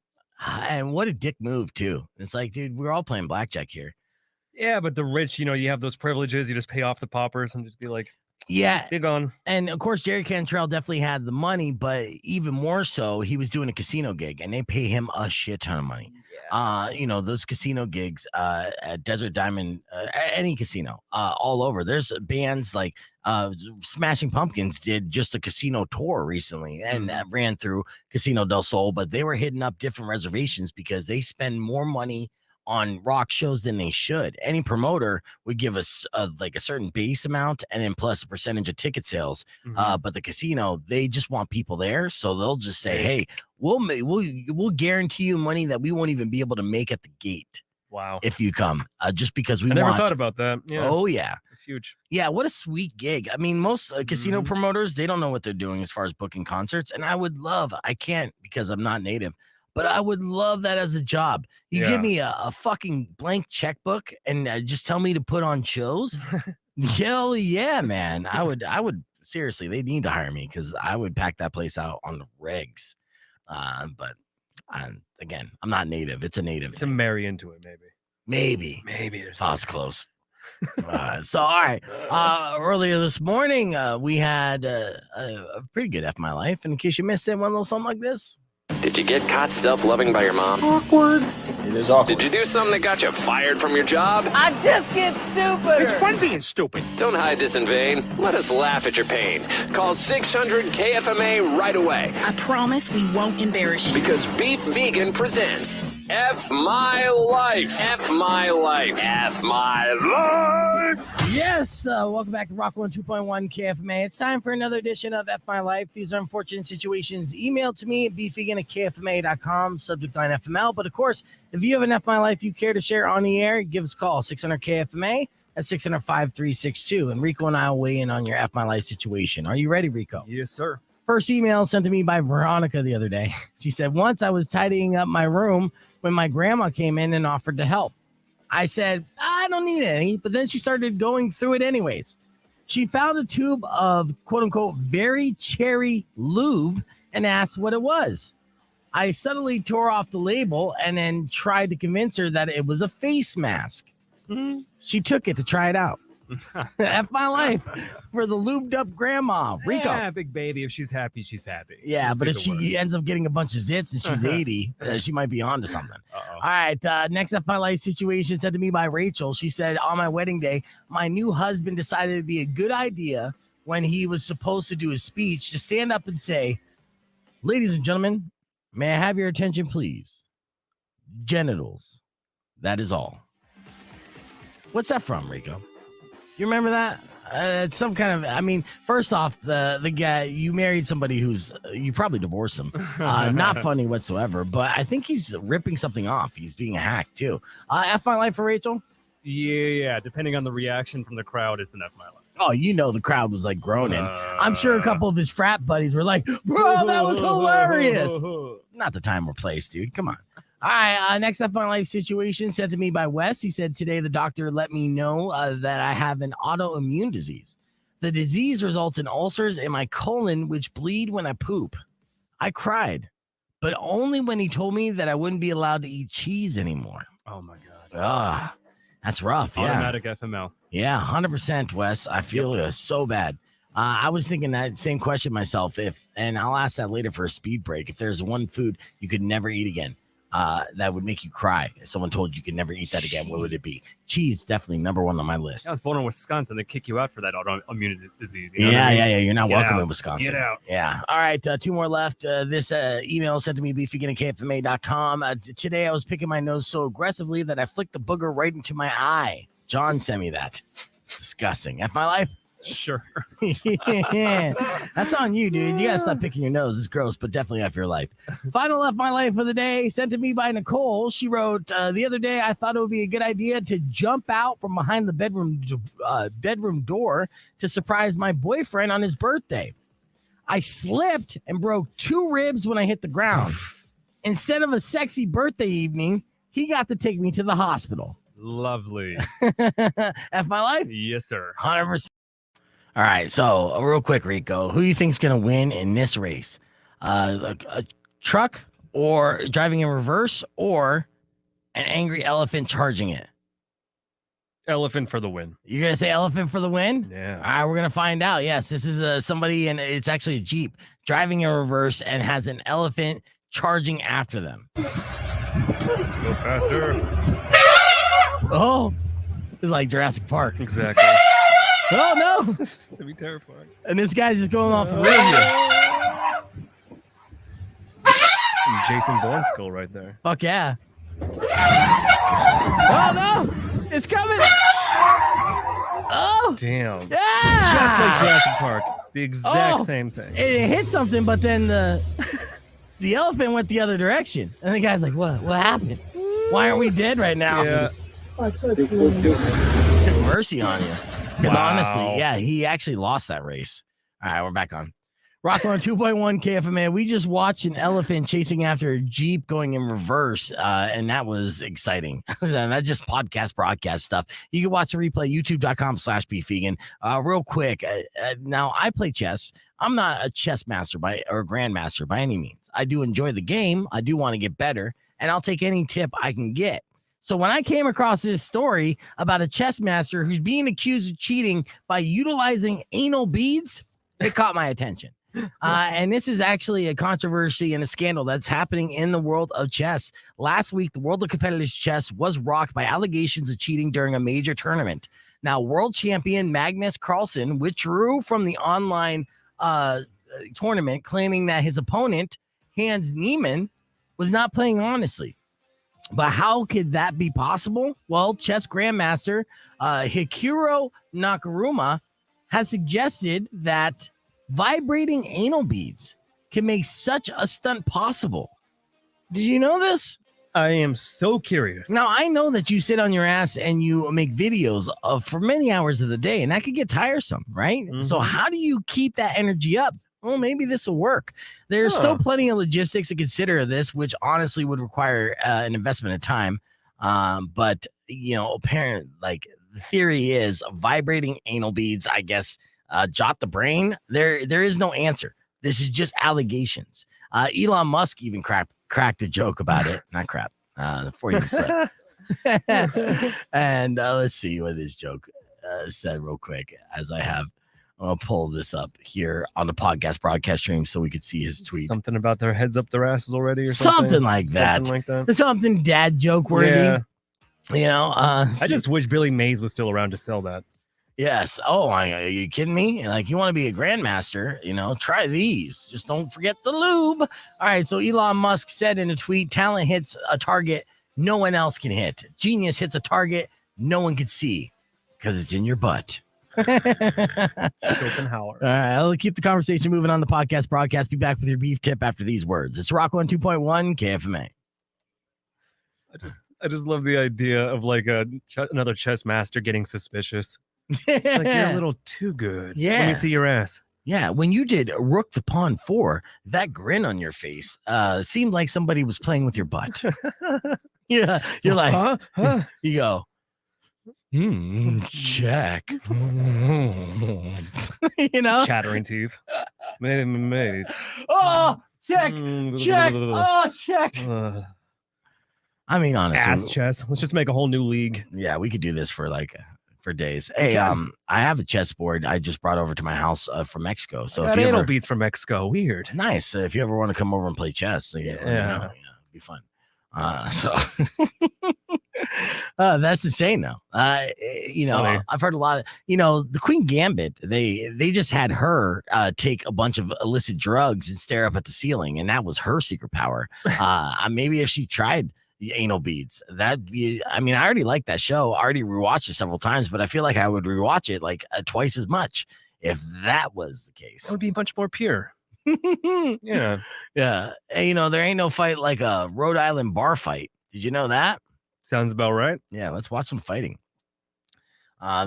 C: And what a dick move too. It's like, dude, we're all playing blackjack here.
D: Yeah, but the rich, you have those privileges. You just pay off the paupers and just be like,
C: yeah,
D: big on.
C: And of course, Jerry Cantrell definitely had the money, but even more so, he was doing a casino gig and they pay him a shit ton of money. Yeah. Those casino gigs at Desert Diamond, any casino, all over. There's bands like Smashing Pumpkins did just a casino tour recently and ran through Casino del Sol, but they were hitting up different reservations because they spend more money on rock shows than they should. Any promoter would give us like a certain base amount and then plus a percentage of ticket sales. But the casino, they just want people there, so they'll just say, "Hey, we'll guarantee you money that we won't even be able to make at the gate."
D: Wow!
C: If you come, just because we
D: never thought about that. Yeah.
C: Oh yeah,
D: it's huge.
C: Yeah, what a sweet gig. I mean, most casino promoters, they don't know what they're doing as far as booking concerts, and I can't because I'm not native. But I would love that as a job. You give me a fucking blank checkbook and just tell me to put on shows. Hell yeah, man. I would seriously, they need to hire me because I would pack that place out on the regs. But again, I'm not native. It's a native
D: thing. To marry into it, maybe.
C: Maybe. I was close. So, all right. Earlier this morning, we had a pretty good F My Life. And in case you missed it, one little something like this.
A: Did you get caught self-loving by your mom?
L: Awkward. It is awkward.
A: Did you do something that got you fired from your job?
M: I just get stupid.
L: It's fun being stupid.
A: Don't hide this in vain. Let us laugh at your pain. Call 600 KFMA right away.
M: I promise we won't embarrass you.
A: Because Beef Vegan presents F My Life. F My Life. F My Life.
C: Yes, welcome back to Rock 102.1 KFMA. It's time for another edition of F My Life. These are unfortunate situations. Email to me at beefvegan@kfma.com, subject line FML. But of course, if you have an F My Life you care to share on the air, give us a call, 600 KFMA at 600-5362. And Rico and I will weigh in on your F My Life situation. Are you ready, Rico?
D: Yes, sir.
C: First email sent to me by Veronica the other day. She said, once I was tidying up my room when my grandma came in and offered to help. I said, I don't need any, but then she started going through it anyways. She found a tube of quote unquote very cherry lube and asked what it was. I suddenly tore off the label and then tried to convince her that it was a face mask. She took it to try it out. F My Life for the lubed up grandma. Rico.
D: Yeah, big baby. If she's happy, she's happy.
C: Yeah, but if she ends up getting a bunch of zits and she's 80, she might be on to something. All right. Next F My Life situation sent to me by Rachel. She said, on my wedding day, my new husband decided it'd be a good idea when he was supposed to do his speech to stand up and say, ladies and gentlemen, may I have your attention, please? Genitals. That is all. What's that from, Rico? You remember that? It's some kind of, first off, the guy, you married somebody who's, you probably divorced him. Not funny whatsoever, but I think he's ripping something off. He's being hacked too. F My Life for Rachel?
D: Yeah. Depending on the reaction from the crowd, it's an F My Life.
C: Oh, the crowd was like groaning. I'm sure a couple of his frat buddies were like, bro, that was hilarious. Not the time or place, dude. Come on. All right, next F My Life situation sent to me by Wes. He said, today the doctor let me know that I have an autoimmune disease. The disease results in ulcers in my colon, which bleed when I poop. I cried, but only when he told me that I wouldn't be allowed to eat cheese anymore.
D: Oh my God.
C: Ah, that's rough. Yeah.
D: Automatic FML.
C: Yeah, 100%, Wes. I feel so bad. I was thinking that same question myself. And I'll ask that later for a speed break. If there's one food you could never eat again, that would make you cry. If someone told you could never eat that again, what would it be? Cheese, definitely number one on my list.
D: I was born in Wisconsin. They kick you out for that autoimmune disease. You know
C: Yeah,
D: what I mean?
C: yeah. You're not
D: Get
C: welcome
D: out.
C: in Wisconsin.
D: Get out.
C: Yeah. All right. Two more left. This email sent to me, beefvegan@kfma.com. Today, I was picking my nose so aggressively that I flicked the booger right into my eye. John sent me that. It's disgusting. F my life.
D: Sure.
C: Yeah. That's on you, dude. You gotta stop picking your nose. It's gross, but definitely F your life. Final F my life of the day sent to me by Nicole. She wrote, the other day I thought it would be a good idea to jump out from behind the bedroom door to surprise my boyfriend on his birthday. I slipped and broke 2 ribs when I hit the ground. Instead of a sexy birthday evening, he got to take me to the hospital.
D: Lovely.
C: F my life?
D: Yes, sir.
C: 100%. All right, so real quick, Rico, who do you think's going to win in this race? A truck or driving in reverse or an angry elephant charging it?
D: Elephant for the win.
C: You're going to say elephant for the win?
D: Yeah.
C: All right, we're going to find out. Yes, this is somebody, and it's actually a Jeep driving in reverse and has an elephant charging after them.
D: Let's go faster.
C: Oh, it's like Jurassic Park.
D: Exactly.
C: Oh, no.
D: This is going to be terrifying.
C: And this guy's just going off the radio.
D: Some Jason Bourne skill right there.
C: Fuck yeah. Oh, no. It's coming. Oh.
D: Damn.
C: Yeah.
D: Just like Jurassic Park. The exact
C: Oh,
D: same thing.
C: It hit something, but then the elephant went the other direction. And the guy's like, what happened? Why aren't we dead right now?
D: Yeah.
C: Took mercy on you. Because honestly, yeah, he actually lost that race. All right, we're back on. Rock on 2.1 KFMA. We just watched an elephant chasing after a Jeep going in reverse, and that was exciting. That's just broadcast stuff. You can watch the replay, youtube.com/beefvegan. Real quick, now I play chess. I'm not a chess master or grandmaster by any means. I do enjoy the game. I do want to get better, and I'll take any tip I can get. So when I came across this story about a chess master who's being accused of cheating by utilizing anal beads, it caught my attention. And this is actually a controversy and a scandal that's happening in the world of chess. Last week, the world of competitive chess was rocked by allegations of cheating during a major tournament. Now, world champion Magnus Carlsen withdrew from the online tournament, claiming that his opponent, Hans Niemann, was not playing honestly. But how could that be possible? Well, chess grandmaster Hikuro Nakaruma has suggested that vibrating anal beads can make such a stunt possible. Did you know this?
D: I am so curious.
C: Now, I know that you sit on your ass and you make videos for many hours of the day, and that could get tiresome, right?
D: Mm-hmm.
C: So how do you keep that energy up? Well, maybe this will work. There's still plenty of logistics to consider this, which honestly would require an investment of time. But, apparently, the theory is vibrating anal beads, I guess, jot the brain. There is no answer. This is just allegations. Elon Musk even cracked a joke about it. Not crap. Before you slip. And let's see what this joke said real quick as I have. I'm going to pull this up here on the broadcast stream so we could see his tweet.
D: Something about their heads up their asses already or something?
C: Something like that. Something dad joke worthy.
D: Yeah. I just wish Billy Mays was still around to sell that.
C: Yes. Oh, are you kidding me? Like, you want to be a grandmaster, try these. Just don't forget the lube. All right. So Elon Musk said in a tweet, talent hits a target no one else can hit. Genius hits a target no one can see because it's in your butt.
D: Schopenhauer.
C: All right, I'll keep the conversation moving on the broadcast. Be back with your beef tip after these words. It's Rock 102.1 KFMA.
D: I just love the idea of like another chess master getting suspicious. It's like, you're a little too good.
C: Yeah.
D: Let me see your ass.
C: Yeah, when you did Rook the Pawn 4, that grin on your face seemed like somebody was playing with your butt. Yeah, you're like,
D: huh?
C: You go, Check. You know?
D: Chattering teeth. Mate.
C: Oh, check. Check. Oh, check. I mean, honestly.
D: Ass chess. Let's just make a whole new league.
C: Yeah, we could do this for days. Hey, I have a chessboard I just brought over to my house from Mexico. So if you
D: anal
C: ever
D: beats from Mexico. Weird.
C: nice, if you ever want to come over and play chess, let me know. It'd be fun. So that's insane though.
D: Funny.
C: I've heard a lot of, the Queen Gambit, they just had her take a bunch of illicit drugs and stare up at the ceiling, and that was her secret power. Maybe if she tried anal beads, I already like that show. I already rewatched it several times, but I feel like I would rewatch it like twice as much if that was the case.
D: That would be much more pure. Yeah.
C: Hey, there ain't no fight like a Rhode Island bar fight. Did you know that?
D: Sounds about right.
C: Yeah, let's watch some fighting.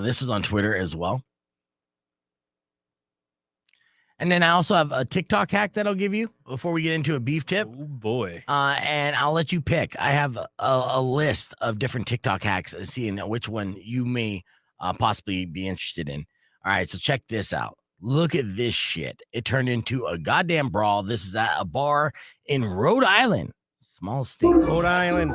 C: This is on Twitter as well. And then I also have a TikTok hack that I'll give you before we get into a beef tip.
D: Oh boy.
C: And I'll let you pick. I have a list of different TikTok hacks, seeing which one you may possibly be interested in. All right, so check this out. Look at this shit. It turned into a goddamn brawl. This is at a bar in Rhode Island. Small state.
D: Rhode Island.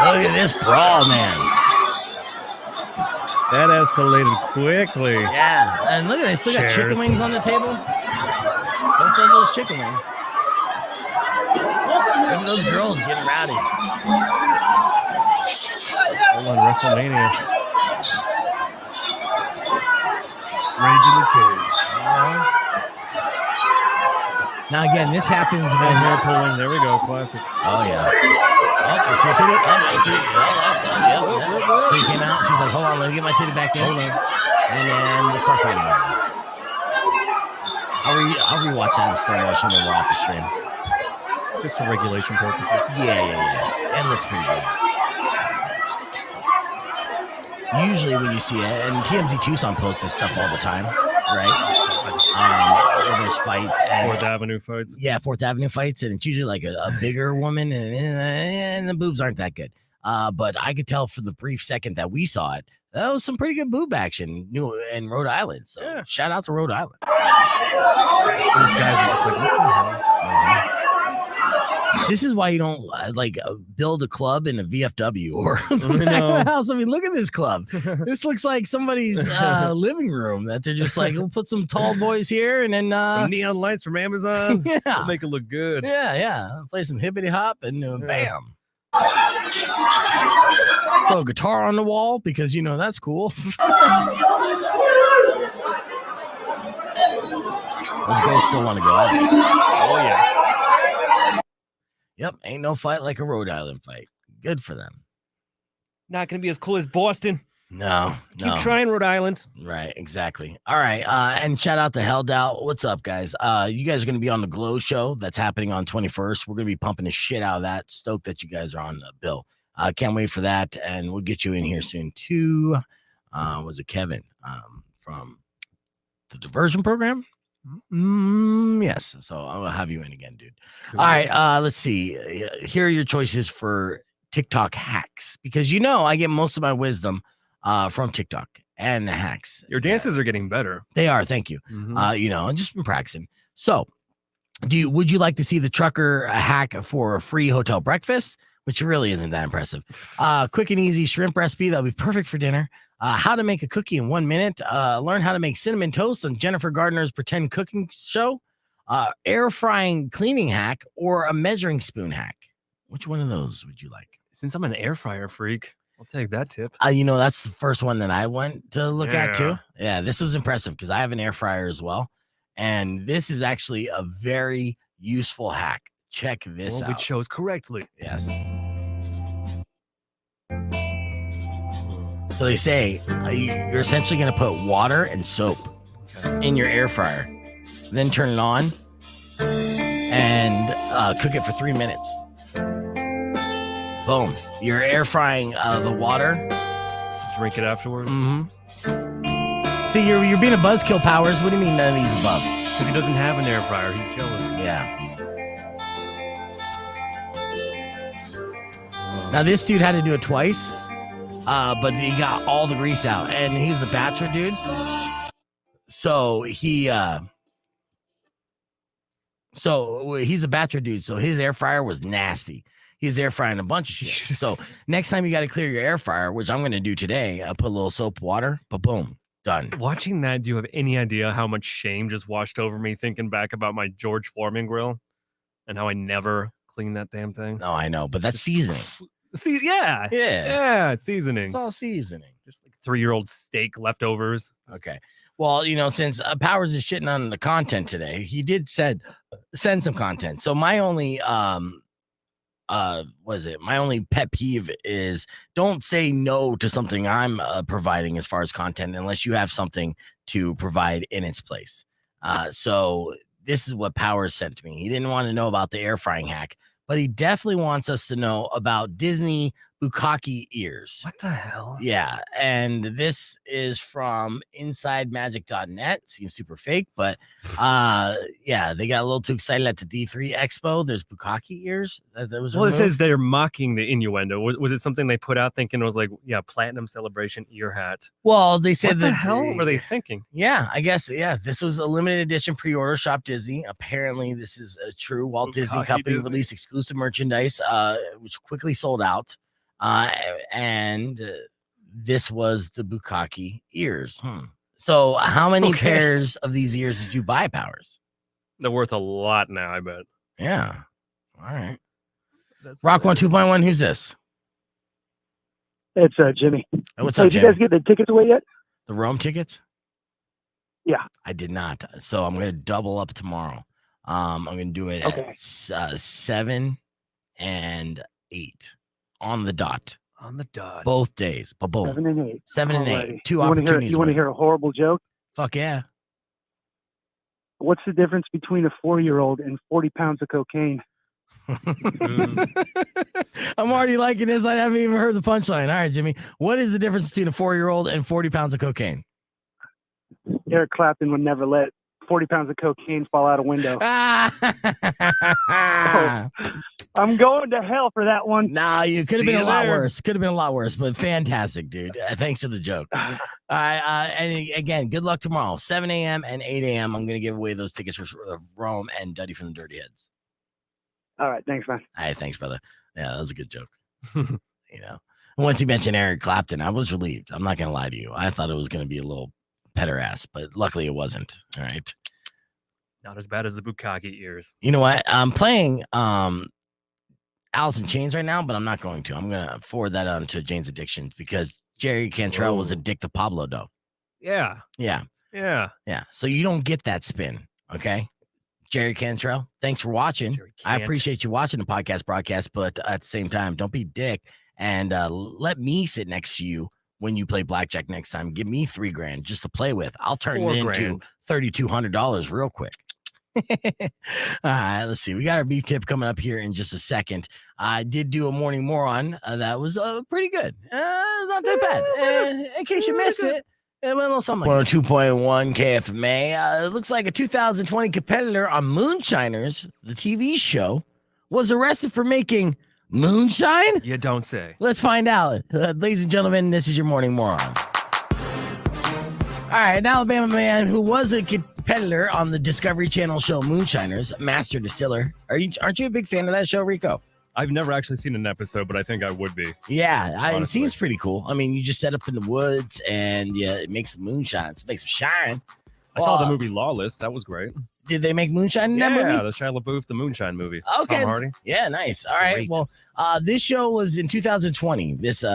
C: Look at this brawl, man.
D: That escalated quickly.
C: Yeah, and look at this. Still got chicken wings on the table. Don't throw those chicken wings. Look at those girls getting rowdy.
D: Hold on, WrestleMania. Rage in the cage.
C: Now again, this happens when
D: hair pulling. There we go, classic.
C: Oh yeah. Oh, see a titty? Oh, she came out. She's like, hold on, let me get my titty back in. Hold on. And then we'll start fighting again. I'll rewatch that in slow motion when we're off the stream.
D: Just for regulation purposes.
C: Yeah. It looks pretty good. Usually when you see it, and TMZ Tucson posts this stuff all the time, right? There's fights. And,
D: Fourth Avenue fights.
C: Yeah, Fourth Avenue fights, and it's usually like a bigger woman, and the boobs aren't that good. But I could tell from the brief second that we saw it, that was some pretty good boob action in Rhode Island. So shout out to Rhode Island.
D: These guys are just like, what the hell?
C: This is why you don't build a club in a VFW or the back of the house. I mean, look at this club. This looks like somebody's living room that they're just like, we'll put some tall boys here and then
D: some neon lights from Amazon.
C: Yeah,
D: we'll make it look good.
C: Yeah. Play some hippity hop and bam. Throw a guitar on the wall because that's cool. Those girls still want to go out.
D: Oh yeah.
C: Yep, ain't no fight like a Rhode Island fight. Good for them.
D: Not going to be as cool as Boston.
C: No.
D: Keep trying, Rhode Island.
C: Right, exactly. All right, and shout out to Held Out. What's up, guys? You guys are going to be on the Glow Show that's happening on 21st. We're going to be pumping the shit out of that. Stoked that you guys are on, Bill. Can't wait for that, and we'll get you in here soon, too. Was it Kevin from the Diversion Program? Yes, so I'll have you in again, dude. Cool. All right, let's see. Here are your choices for TikTok hacks, because I get most of my wisdom from TikTok and the hacks.
D: Your dances are getting better.
C: They are, thank you. I've just been practicing. So would you like to see the trucker hack for a free hotel breakfast, which really isn't that impressive? Quick and easy shrimp recipe that'll be perfect for dinner. How to make a cookie in 1 minute. Learn how to make cinnamon toast on Jennifer Gardner's Pretend Cooking Show. Air frying cleaning hack, or a measuring spoon hack. Which one of those would you like?
D: Since I'm an air fryer freak, I'll take that tip.
C: That's the first one that I went to look at too. Yeah, this was impressive because I have an air fryer as well. And this is actually a very useful hack. Check this out.
D: We chose correctly.
C: Yes. So they say you're essentially going to put water and soap in your air fryer, then turn it on and cook it for 3 minutes. Boom. You're air frying the water.
D: Drink it afterwards.
C: See, you're being a buzzkill, Powers. What do you mean none of these above?
D: Because he doesn't have an air fryer. He's jealous.
C: Yeah. Now, this dude had to do it twice, but he got all the grease out. And he was a bachelor dude. So he's a bachelor dude. So his air fryer was nasty. He was air frying a bunch of shit. So next time you got to clear your air fryer, which I'm going to do today, I put a little soap, water, boom, done.
D: Watching that, do you have any idea how much shame just washed over me thinking back about my George Foreman grill and how I never cleaned that damn thing?
C: No, I know, but that's seasoning.
D: Yeah, it's seasoning.
C: It's all seasoning.
D: Just like 3-year-old steak leftovers.
C: Okay. Well, since Powers is shitting on the content today, he did send some content. So my only my only pet peeve is don't say no to something I'm providing as far as content unless you have something to provide in its place. So this is what Powers sent to me. He didn't want to know about the air frying hack, but he definitely wants us to know about Disney bukkake ears.
D: What the hell?
C: Yeah, and this is from InsideMagic.net. Seems super fake, but yeah, they got a little too excited at the D3 Expo. There's bukkake ears. That was
D: well,
C: removed.
D: it says they're mocking the innuendo. Was it something they put out thinking it was like, platinum celebration ear hat?
C: Well, they said
D: what the hell were they thinking?
C: Yeah, I guess. Yeah, this was a limited edition pre-order. Shop Disney. Apparently, this is true. Walt Disney Company released exclusive merchandise, which quickly sold out. And this was the bukkake ears. So how many pairs of these ears did you buy, Powers?
D: They're worth a lot now, I bet.
C: Yeah. All right. Rock 1 2.1. Who's this?
N: It's Jimmy.
C: Hey, what's
N: up,
C: up,
N: did
C: Jim?
N: you guys get the tickets away yet?
C: The Rome tickets?
N: Yeah.
C: I did not. So I'm going to double up tomorrow. I'm going to do it at 7 and 8 on the dot.
D: On the dot.
C: Both days. Boom.
N: 7 and 8.
C: 7 and 8.
N: Alrighty.
C: Two
N: You wanna
C: opportunities.
N: you want to hear a horrible joke?
C: Fuck yeah.
N: What's the difference between a 4-year-old and 40 pounds of cocaine?
C: I'm already liking this. I haven't even heard the punchline. All right, Jimmy. What is the difference between a 4-year-old and 40 pounds of cocaine?
N: Eric Clapton would never let 40 pounds of cocaine fall out a window. I'm going to hell for that one.
C: Nah, you could have been a lot worse. Could have been a lot worse, but fantastic, dude. Thanks for the joke. All right. And again, good luck tomorrow, 7 a.m. and 8 a.m. I'm going to give away those tickets for Rome and Duddy from the Dirty Heads.
N: All right. Thanks, man.
C: All right. Thanks, brother. Yeah, that was a good joke. Once you mentioned Eric Clapton, I was relieved. I'm not going to lie to you. I thought it was going to be a little petter ass, but luckily it wasn't. All right.
D: Not as bad as the bukkake ears.
C: You know what? I'm playing Alice in Chains right now, but I'm not going to. I'm going to forward that on to Jane's Addictions because Jerry Cantrell was a dick to Pablo, though.
D: Yeah.
C: Yeah.
D: Yeah.
C: Yeah. So you don't get that spin. Okay. Jerry Cantrell, thanks for watching. I appreciate you watching the podcast broadcast, but at the same time, don't be a dick and let me sit next to you when you play blackjack next time. Give me $3,000 just to play with. I'll turn it into $3,200 real quick. All right, let's see. We got our beef tip coming up here in just a second. I did do a morning moron that was pretty good. It's not that bad. In case you missed it, it went a little something. 102.1 KFMA. It looks like a 2020 competitor on Moonshiners, the TV show, was arrested for making moonshine.
D: You don't say.
C: Let's find out. Ladies and gentlemen, this is your morning moron. All right, an Alabama man who was a competitor on the Discovery Channel show Moonshiners, master distiller. Aren't you a big fan of that show, Rico?
D: I've never actually seen an episode, but I think I would be.
C: Yeah, it seems pretty cool. I mean, you just set up in the woods and it makes some moonshine. It makes some shine.
D: I saw the movie Lawless. That was great.
C: Did they make moonshine in that movie?
D: Yeah, the Shia LaBeouf, the Moonshine movie.
C: Okay.
D: Tom Hardy.
C: Yeah, nice. All right.
D: Great.
C: Well, this show was in 2020. This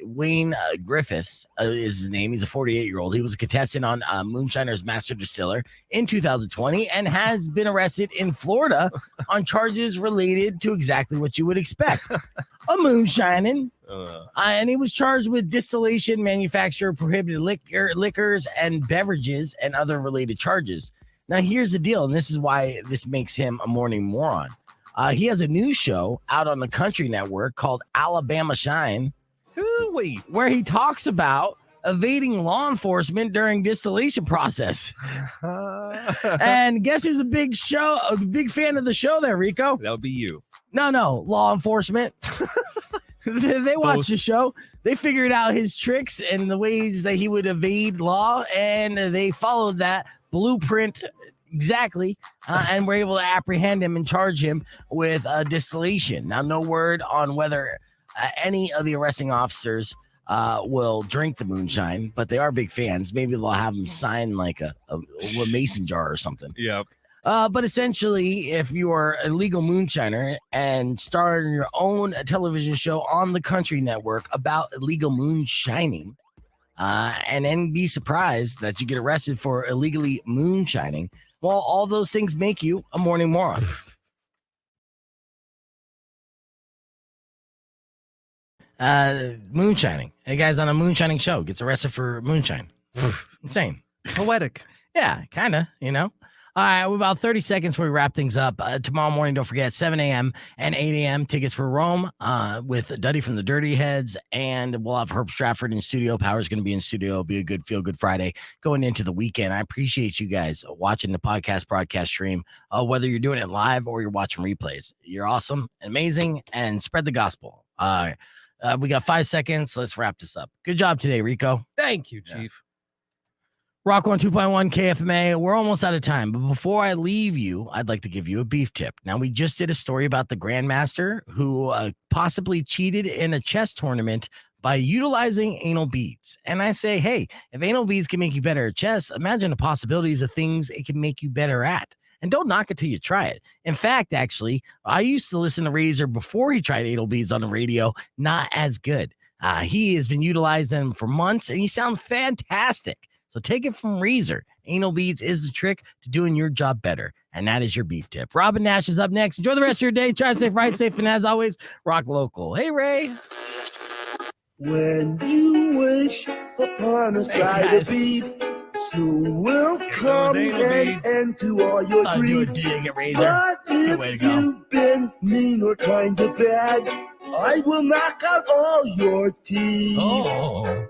C: Wayne Griffiths is his name. He's a 48-year-old. He was a contestant on Moonshiner's Master Distiller in 2020 and has been arrested in Florida on charges related to exactly what you would expect. A moonshining. And he was charged with distillation, manufacture, prohibited liquors and beverages, and other related charges. Now, here's the deal, and this is why this makes him a morning moron. He has a new show out on the Country Network called Alabama Shine, where he talks about evading law enforcement during distillation process. And guess who's a big fan of the show there, Rico?
D: That would be you.
C: No, law enforcement. They watched the show. They figured out his tricks and the ways that he would evade law, and they followed that blueprint exactly, and were able to apprehend him and charge him with distillation. Now, no word on whether any of the arresting officers will drink the moonshine, but they are big fans. Maybe they'll have them sign like a mason jar or something.
D: Yep.
C: But essentially, if you are a legal moonshiner and starting your own television show on the Country Network about illegal moonshining, and then be surprised that you get arrested for illegally moonshining, well, all those things make you a morning moron. Moonshining. A guy's on a moonshining show gets arrested for moonshine. Insane.
D: Poetic.
C: Yeah, kind of, All right, we're about 30 seconds before we wrap things up. Tomorrow morning, don't forget, 7 a.m. and 8 a.m. tickets for Rome with Duddy from the Dirty Heads. And we'll have Herb Stratford in studio. Power's going to be in studio. It'll be a good feel-good Friday going into the weekend. I appreciate you guys watching the broadcast stream, whether you're doing it live or you're watching replays. You're awesome, amazing, and spread the gospel. We got 5 seconds. Let's wrap this up. Good job today, Rico.
D: Thank you, Chief.
C: Rock 102.1 KFMA. We're almost out of time, but before I leave you, I'd like to give you a beef tip. Now, we just did a story about the Grandmaster who possibly cheated in a chess tournament by utilizing anal beads. And I say, hey, if anal beads can make you better at chess, imagine the possibilities of things it can make you better at. And don't knock it till you try it. In fact, actually, I used to listen to Razor before he tried anal beads on the radio. Not as good. He has been utilizing them for months, and he sounds fantastic. So take it from Reezer. Anal beads is the trick to doing your job better. And that is your beef tip. Robin Nash is up next. Enjoy the rest of your day. Try to stay right, safe, and as always, rock local. Hey, Ray.
O: When you wish upon a side of beef, soon will come an end to all your grief. But if you've been mean or kind of bad, I will knock out all your teeth.
C: Oh.